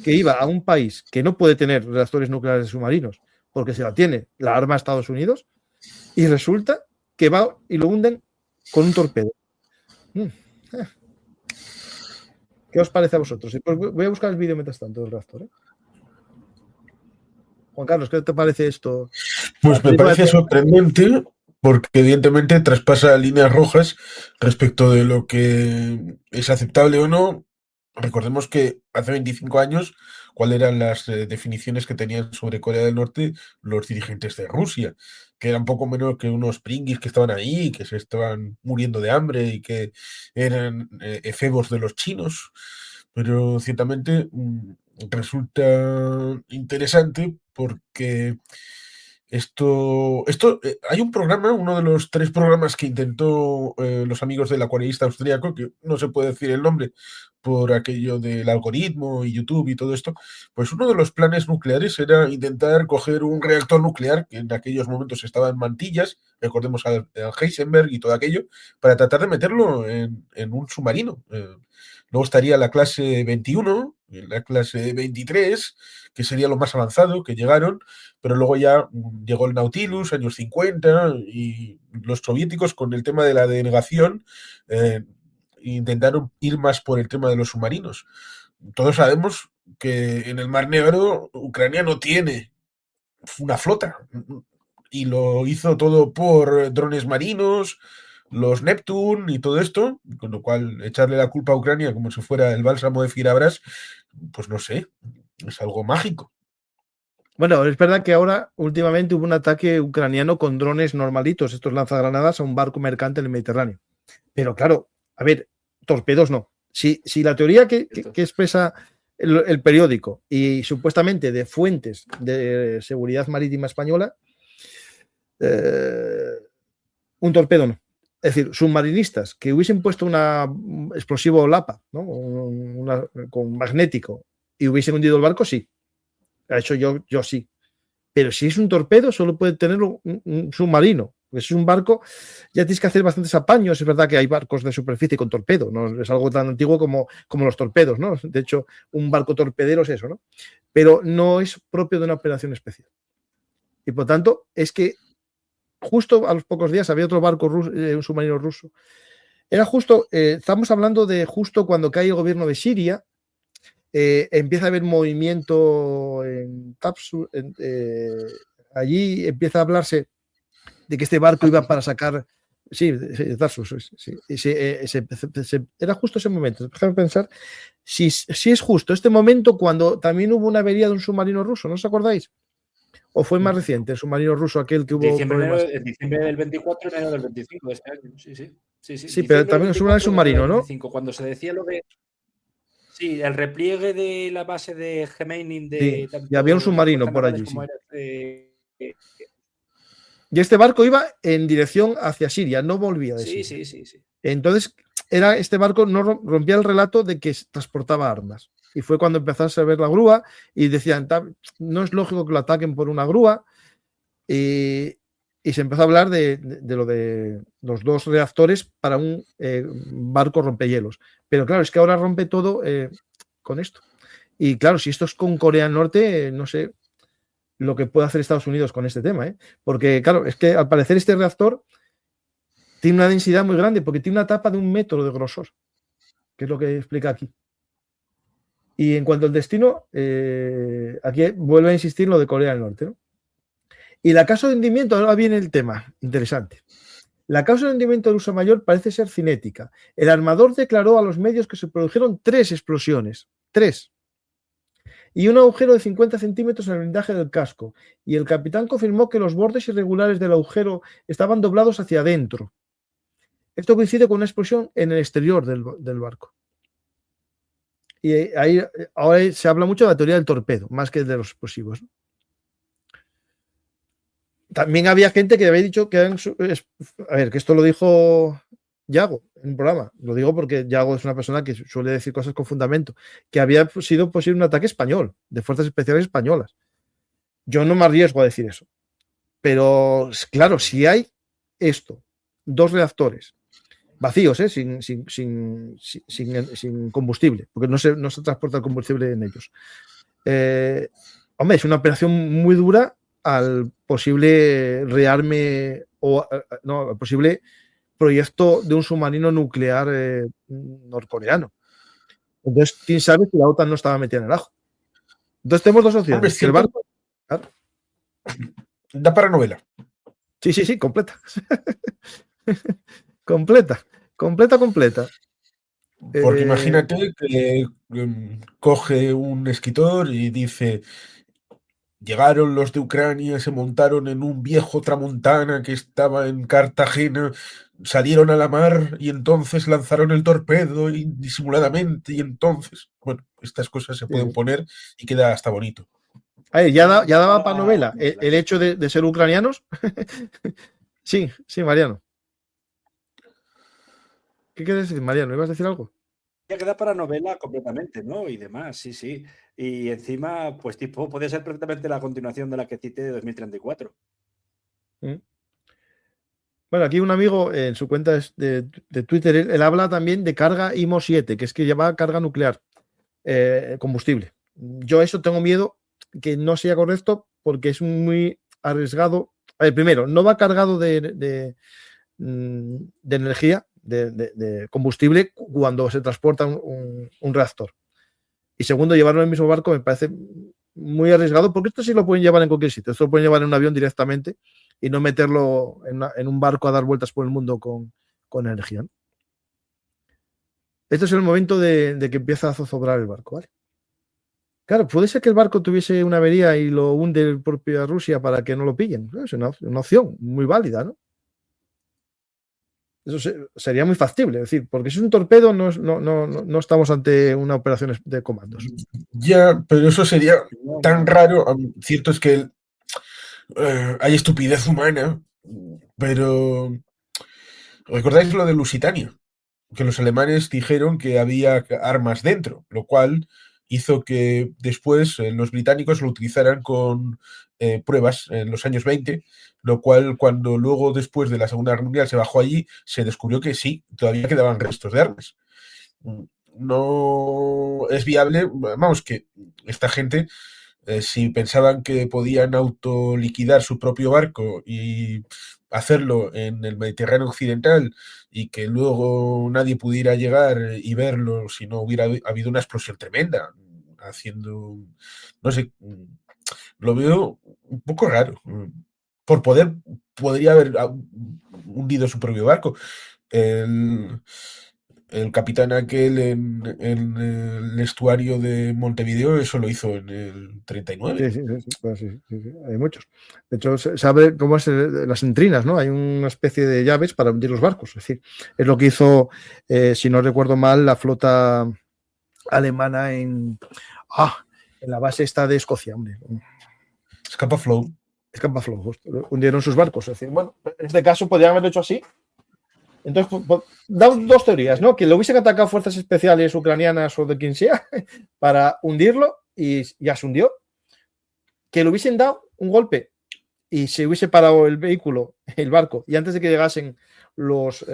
que iba a un país que no puede tener reactores nucleares submarinos porque se la tiene la arma de Estados Unidos y resulta que va y lo hunden con un torpedo. ¿Qué os parece a vosotros? Pues voy a buscar el vídeo mientras tanto del reactor. Juan Carlos, ¿qué te parece esto? Pues me parece sorprendente porque evidentemente traspasa líneas rojas respecto de lo que es aceptable o no Recordemos que hace 25 años, ¿cuáles eran las definiciones que tenían sobre Corea del Norte los dirigentes de Rusia? Que eran poco menos que unos pringuis que estaban ahí, que se estaban muriendo de hambre y que eran efebos de los chinos. Pero ciertamente resulta interesante porque hay un programa, uno de los 3 programas que intentó los amigos del acuarelista austríaco, que no se puede decir el nombre por aquello del algoritmo y YouTube y todo esto, pues uno de los planes nucleares era intentar coger un reactor nuclear que en aquellos momentos estaba en mantillas, recordemos al Heisenberg y todo aquello, para tratar de meterlo en un submarino. Luego estaría la clase 21, la clase 23, que sería lo más avanzado que llegaron, pero luego ya llegó el Nautilus, años 50, y los soviéticos con el tema de la denegación intentaron ir más por el tema de los submarinos. Todos sabemos que en el Mar Negro Ucrania no tiene una flota y lo hizo todo por drones marinos, los Neptune y todo esto, con lo cual echarle la culpa a Ucrania como si fuera el bálsamo de Firabras, pues no sé, es algo mágico. Bueno, es verdad que ahora últimamente hubo un ataque ucraniano con drones normalitos, estos lanzagranadas, a un barco mercante en el Mediterráneo. Pero claro, a ver, torpedos no. Si la teoría que expresa el periódico y supuestamente de fuentes de seguridad marítima española, un torpedo no. Es decir, submarinistas que hubiesen puesto un explosivo Lapa, ¿no? Con magnético y hubiesen hundido el barco, sí. Eso yo sí. Pero si es un torpedo, solo puede tenerlo un submarino. Si es un barco, ya tienes que hacer bastantes apaños. Es verdad que hay barcos de superficie con torpedo, no es algo tan antiguo como los torpedos, ¿no? De hecho, un barco torpedero es eso, ¿no? Pero no es propio de una operación especial. Y por tanto, es que justo a los pocos días había otro barco ruso, un submarino ruso. Era justo, estamos hablando de justo cuando cae el gobierno de Siria, empieza a haber movimiento en Tapsur, allí empieza a hablarse de que este barco iba para sacar. Sí, Tarsus, sí. Era justo ese momento. Déjame pensar si es justo este momento cuando también hubo una avería de un submarino ruso, ¿no os acordáis? ¿O fue más reciente el submarino ruso aquel que hubo problemas? Diciembre del 24, enero del 25 de este año. Sí, pero también es un submarino, ¿no? Cuando se decía lo de. Sí, el repliegue de la base de Gemeinin de. Sí, y había un submarino por allí. Y este barco iba en dirección hacia Siria, no volvía de Siria. Sí. Entonces, este barco no rompía el relato de que transportaba armas. Y fue cuando empezase a ver la grúa y decían, no es lógico que lo ataquen por una grúa. Y se empezó a hablar de lo de los 2 reactores para un barco rompehielos. Pero claro, es que ahora rompe todo con esto. Y claro, si esto es con Corea del Norte, no sé lo que puede hacer Estados Unidos con este tema, porque claro, es que al parecer este reactor tiene una densidad muy grande, porque tiene una tapa de 1 metro de grosor, que es lo que explica aquí. Y en cuanto al destino, aquí vuelve a insistir lo de Corea del Norte, ¿no? Y la causa de hundimiento, ahora viene el tema interesante. La causa de hundimiento del Ursa Mayor parece ser cinética. El armador declaró a los medios que se produjeron 3 explosiones. 3. Y un agujero de 50 centímetros en el blindaje del casco. Y el capitán confirmó que los bordes irregulares del agujero estaban doblados hacia adentro. Esto coincide con una explosión en el exterior del barco. Y ahí ahora se habla mucho de la teoría del torpedo, más que de los explosivos. También había gente que había dicho que a ver, que esto lo dijo Yago en un programa. Lo digo porque Yago es una persona que suele decir cosas con fundamento. Que había sido posible un ataque español, de fuerzas especiales españolas. Yo no me arriesgo a decir eso. Pero, claro, si hay 2 reactores vacíos, sin combustible, porque no se transporta el combustible en ellos. Hombre, es una operación muy dura al posible rearme o al posible proyecto de un submarino nuclear norcoreano. Entonces, quién sabe si la OTAN no estaba metida en el ajo. Entonces, tenemos 2 opciones. Hombre, que el barco. Claro. Da para novela. Sí, completa. completa. Porque Eh, imagínate que coge un escritor y dice, llegaron los de Ucrania, se montaron en un viejo tramontana que estaba en Cartagena, salieron a la mar y entonces lanzaron el torpedo disimuladamente y entonces, bueno, estas cosas se sí, pueden sí. poner y queda hasta bonito. Ya daba para Para novela novela, el sí. hecho de ser ucranianos. Sí, sí, Mariano. ¿Qué quieres decir, Mariano? ¿Ibas a decir algo? Ya queda para novela completamente, ¿no? Y demás, sí, sí. Y encima, pues tipo, puede ser perfectamente la continuación de la que cité de 2034. Mm. Bueno, aquí un amigo en su cuenta de Twitter, él habla también de carga IMO 7, que es que lleva carga nuclear, combustible. Yo eso tengo miedo que no sea correcto porque es muy arriesgado. A ver, primero, no va cargado de energía, de combustible, cuando se transporta un reactor. Y segundo, llevarlo en el mismo barco me parece muy arriesgado, porque esto sí lo pueden llevar en cualquier sitio. Esto lo pueden llevar en un avión directamente y no meterlo en un barco a dar vueltas por el mundo con energía, ¿no? Este es el momento de que empieza a zozobrar el barco, ¿vale? Claro, puede ser que el barco tuviese una avería y lo hunde el propia Rusia para que no lo pillen. Es una opción muy válida, ¿no? Eso sería muy factible, es decir, porque si es un torpedo no estamos ante una operación de comandos. Ya, pero eso sería No, tan no. raro. Cierto es que hay estupidez humana, pero ¿recordáis lo de Lusitania? Que los alemanes dijeron que había armas dentro, lo cual hizo que después los británicos lo utilizaran con pruebas en los años 20, lo cual cuando luego después de la Segunda Guerra Mundial se bajó allí, se descubrió que sí, todavía quedaban restos de armas. No es viable, vamos, que esta gente, si pensaban que podían autoliquidar su propio barco y hacerlo en el Mediterráneo occidental y que luego nadie pudiera llegar y verlo si no hubiera habido una explosión tremenda, haciendo, no sé, lo veo un poco raro. Por poder, podría haber hundido su propio barco. El, el capitán aquel en el estuario de Montevideo, eso lo hizo en el 39. Sí, sí, sí, pues sí, hay muchos. De hecho, se sabe cómo es las entrinas, ¿no? Hay una especie de llaves para hundir los barcos. Es decir, es lo que hizo, si no recuerdo mal, la flota alemana en la base esta de Escocia, hombre. Scapa Flow. Scapa Flow, hundieron sus barcos. Es decir, bueno, en este caso podrían haberlo hecho así. Entonces, da dos teorías, ¿no? Que lo hubiesen atacado fuerzas especiales ucranianas o de quien sea para hundirlo y ya se hundió. Que le hubiesen dado un golpe y se hubiese parado el vehículo, el barco, y antes de que llegasen los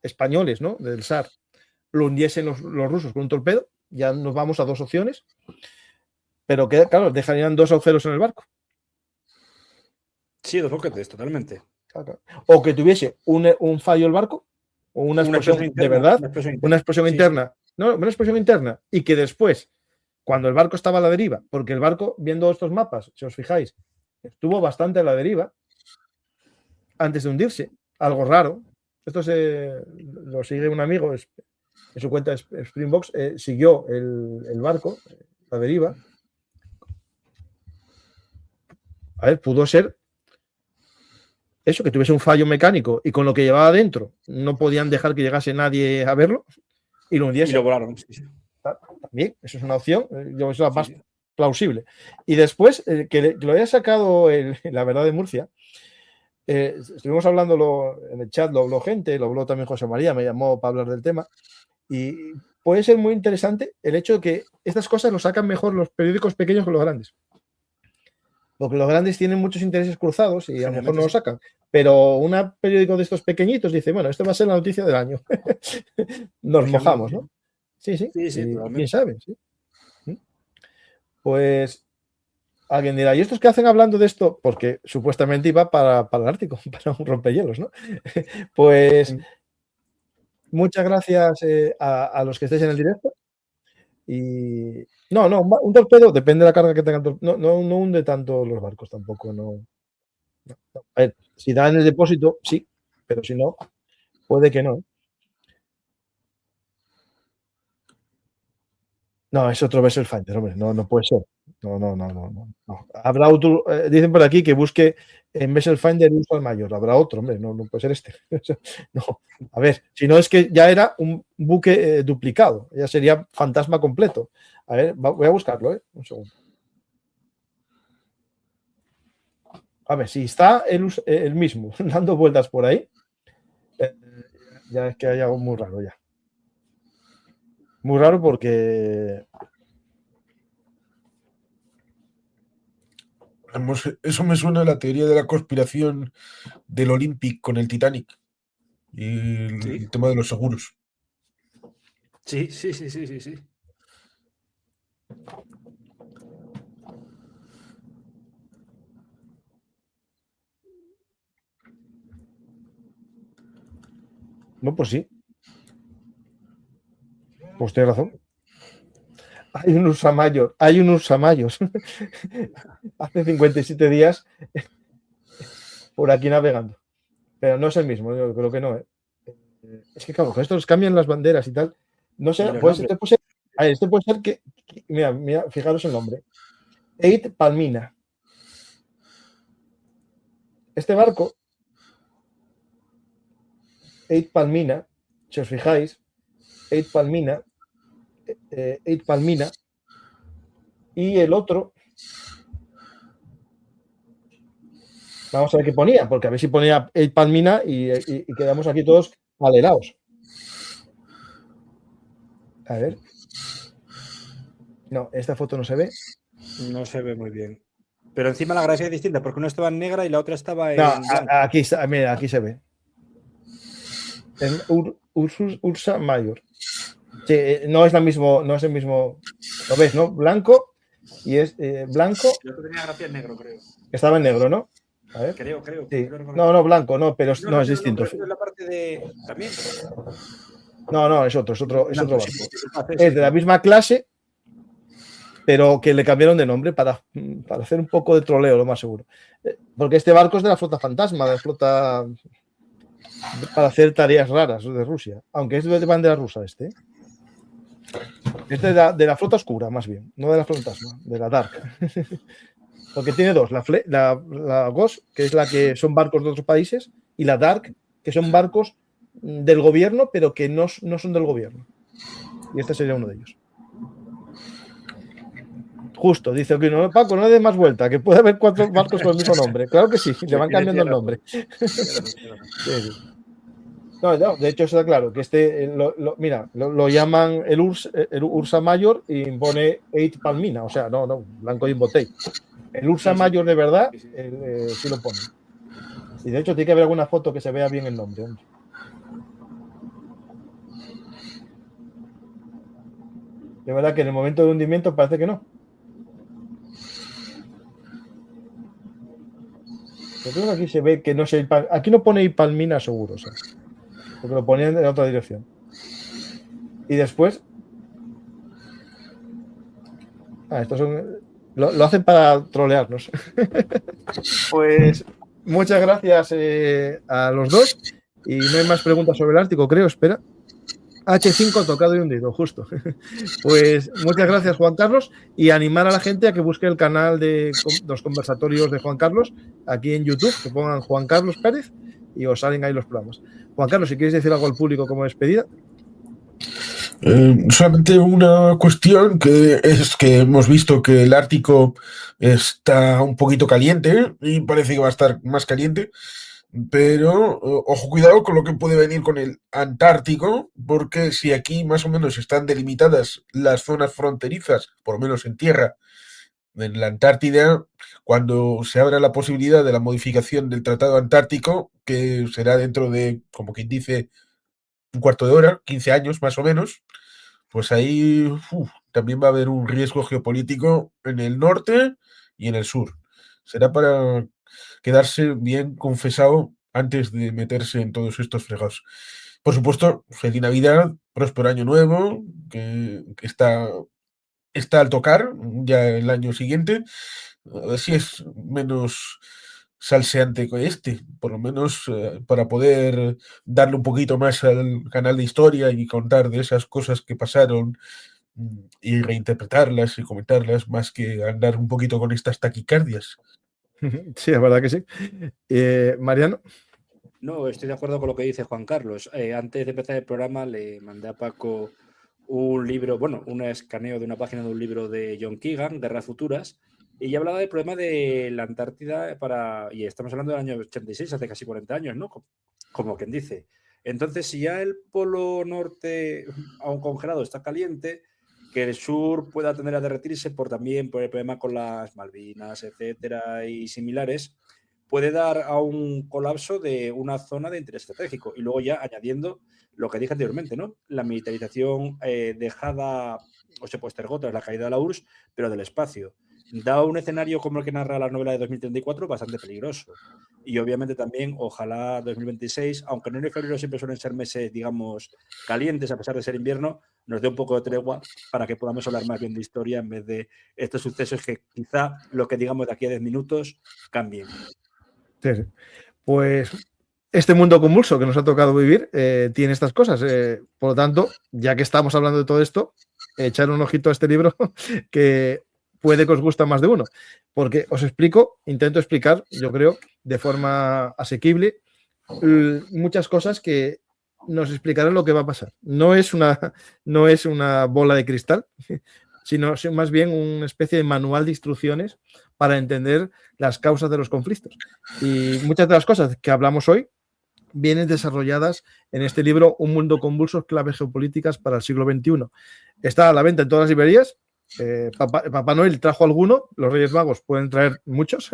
españoles, ¿no? Del SAR, lo hundiesen los rusos con un torpedo, ya nos vamos a dos opciones, pero que, claro, dejarían dos agujeros en el barco. Sí, dos boquetes, totalmente. O que tuviese un fallo el barco, o una explosión interna, de verdad, una explosión sí, interna, sí. No, una explosión interna, y que después, cuando el barco estaba a la deriva, porque el barco, viendo estos mapas, si os fijáis, estuvo bastante a la deriva antes de hundirse, algo raro. Esto lo sigue un amigo en su cuenta Springbox, siguió el barco, la deriva. A ver, pudo ser eso, que tuviese un fallo mecánico y con lo que llevaba dentro no podían dejar que llegase nadie a verlo y lo hundiese. Y lo volaron. Sí. También, eso es una opción, yo es la más plausible. Y después, que lo haya sacado la verdad de Murcia, estuvimos hablándolo en el chat, lo habló gente, lo habló también José María, me llamó para hablar del tema, y puede ser muy interesante el hecho de que estas cosas lo sacan mejor los periódicos pequeños que los grandes. Porque los grandes tienen muchos intereses cruzados y a lo mejor no lo sacan. Pero un periódico de estos pequeñitos dice, bueno, esto va a ser la noticia del año. Nos mojamos, ¿no? Sí, sí. ¿Quién sabe? Sí. Pues alguien dirá, ¿y estos qué hacen hablando de esto? Porque supuestamente iba para el Ártico, para un rompehielos, ¿no? Pues muchas gracias a los que estéis en el directo. Y no, un torpedo, depende de la carga que tenga el torpedo, no hunde tanto los barcos tampoco, no. A ver, si da en el depósito, sí, pero si no, puede que no. No, es otro Vessel Finder, hombre, no puede ser. No. Habrá otro, dicen por aquí que busque en Vessel Finder uso al mayor, habrá otro, hombre, no puede ser este. No, a ver, si no es que ya era un buque duplicado, ya sería fantasma completo. A ver, voy a buscarlo, un segundo. A ver, si está el mismo dando vueltas por ahí, ya es que hay algo muy raro ya. Muy raro porque... Eso me suena a la teoría de la conspiración del Olympic con el Titanic y el tema de los seguros. Sí. No, pues sí. Pues tiene razón. Hay un Ursa Mayor. Hace 57 días por aquí navegando. Pero no es el mismo, yo creo que no. Es que claro, con estos cambian las banderas y tal. No sé, pues este puede ser que. Mira, fijaros el nombre. Eid Palmina. Este barco, Eid Palmina, si os fijáis, Eid Palmina, y el otro, vamos a ver qué ponía, porque a ver si ponía Eid Palmina y quedamos aquí todos alerados. A ver. No, esta foto no se ve. No se ve muy bien. Pero encima la gracia es distinta, porque una estaba en negra y la otra estaba en No, blanco. mira, aquí se ve. En Ursa Mayor. Sí, no es el mismo. ¿Lo ves, no? Blanco y es blanco. Yo tenía gracia en negro, creo. Estaba en negro, ¿no? A ver. Creo. Sí. No, blanco, no, pero no es distinto. Pero es la parte de. ¿También? No, es otro barco. Sí, Es de la misma clase, pero que le cambiaron de nombre para hacer un poco de troleo, lo más seguro. Porque este barco es de la flota fantasma, de la flota para hacer tareas raras de Rusia, aunque es de bandera rusa este. Es de la flota oscura, más bien, no de la fantasma, de la Dark. Porque tiene dos, la Ghost, que es la que son barcos de otros países, y la Dark, que son barcos del gobierno, pero que no son del gobierno. Y este sería uno de ellos. Justo, dice que no, Paco, no le des más vuelta, que puede haber 4 barcos con el mismo nombre. Claro que sí, le van cambiando el nombre. Sí. No, de hecho está claro que este, mira, lo llaman el Ursa Mayor y pone Eid Palmina, o sea, no, blanco y botella. El Ursa Mayor de verdad sí lo pone. Y de hecho tiene que haber alguna foto que se vea bien el nombre. Hombre. De verdad que en el momento de hundimiento parece que no. Yo creo que aquí se ve que no sé. Aquí no pone Palmina seguro, o sea, porque lo ponían en otra dirección. Y después. Estos son. Lo hacen para trolearnos. Pues muchas gracias a los dos. Y no hay más preguntas sobre el Ártico, creo. Espera. H5 tocado y hundido, justo. Pues muchas gracias, Juan Carlos, y animar a la gente a que busque el canal de los conversatorios de Juan Carlos aquí en YouTube, que pongan Juan Carlos Pérez y os salen ahí los programas. Juan Carlos, si quieres decir algo al público como despedida. Solamente una cuestión, que es que hemos visto que el Ártico está un poquito caliente y parece que va a estar más caliente. Pero ojo, cuidado con lo que puede venir con el Antártico, porque si aquí más o menos están delimitadas las zonas fronterizas, por lo menos en tierra, en la Antártida, cuando se abra la posibilidad de la modificación del Tratado Antártico, que será dentro de, como quien dice, un cuarto de hora, 15 años más o menos, pues ahí también va a haber un riesgo geopolítico en el norte y en el sur. Será para quedarse bien confesado antes de meterse en todos estos fregados. Por supuesto, feliz Navidad, próspero año nuevo, que está al tocar ya el año siguiente. Así es menos salseante que este, por lo menos para poder darle un poquito más al canal de historia y contar de esas cosas que pasaron y reinterpretarlas y comentarlas, más que andar un poquito con estas taquicardias. Sí, es verdad que sí. Mariano. No, estoy de acuerdo con lo que dice Juan Carlos. Antes de empezar el programa le mandé a Paco un libro, bueno, un escaneo de una página de un libro de John Keegan, Guerras Futuras, y ya hablaba del problema de la Antártida y estamos hablando del año 86, hace casi 40 años, ¿no? Como quien dice. Entonces, si ya el polo norte, aún congelado, está caliente, que el sur pueda tender a derretirse también por el problema con las Malvinas, etcétera, y similares, puede dar a un colapso de una zona de interés estratégico. Y luego ya añadiendo lo que dije anteriormente, ¿no? La militarización dejada o se postergó tras la caída de la URSS, pero del espacio. Da un escenario como el que narra la novela de 2034 bastante peligroso. Y obviamente también, ojalá 2026, aunque enero y febrero siempre suelen ser meses, digamos, calientes a pesar de ser invierno, nos dé un poco de tregua para que podamos hablar más bien de historia en vez de estos sucesos que quizá lo que digamos de aquí a 10 minutos cambien. Sí, sí. Pues este mundo convulso que nos ha tocado vivir tiene estas cosas. Por lo tanto, ya que estamos hablando de todo esto, echar un ojito a este libro que puede que os guste más de uno. Porque os intento explicar, yo creo, de forma asequible, muchas cosas que nos explicarán lo que va a pasar. No es una bola de cristal, sino más bien una especie de manual de instrucciones para entender las causas de los conflictos. Y muchas de las cosas que hablamos hoy vienen desarrolladas en este libro Un mundo convulso, claves geopolíticas para el siglo XXI. Está a la venta en todas las librerías. Papá Noel trajo alguno, los Reyes Magos pueden traer muchos.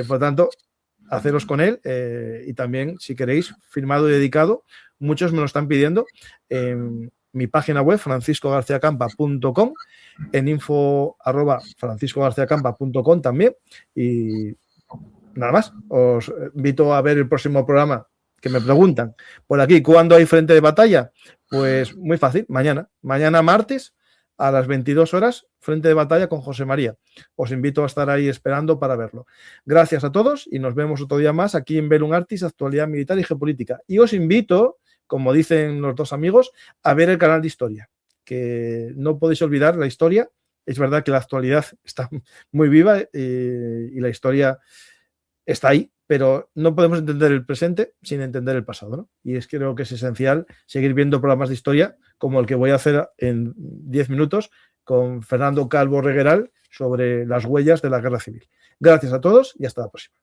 Por tanto, haceros con él y también, si queréis, firmado y dedicado. Muchos me lo están pidiendo. Mi página web, franciscogarciacampa.com, en info@franciscogarciacampa.com también. Y nada más, os invito a ver el próximo programa que me preguntan por aquí, ¿cuándo hay frente de batalla? Pues muy fácil, mañana martes a las 22 horas, frente de batalla con José María. Os invito a estar ahí esperando para verlo. Gracias a todos y nos vemos otro día más aquí en Velum Artis, actualidad militar y geopolítica. Y os invito, como dicen los dos amigos, a ver el canal de historia, que no podéis olvidar la historia. Es verdad que la actualidad está muy viva y la historia está ahí, pero no podemos entender el presente sin entender el pasado, ¿no? Y creo que es esencial seguir viendo programas de historia como el que voy a hacer en 10 minutos con Fernando Calvo Regueral sobre las huellas de la guerra civil. Gracias a todos y hasta la próxima.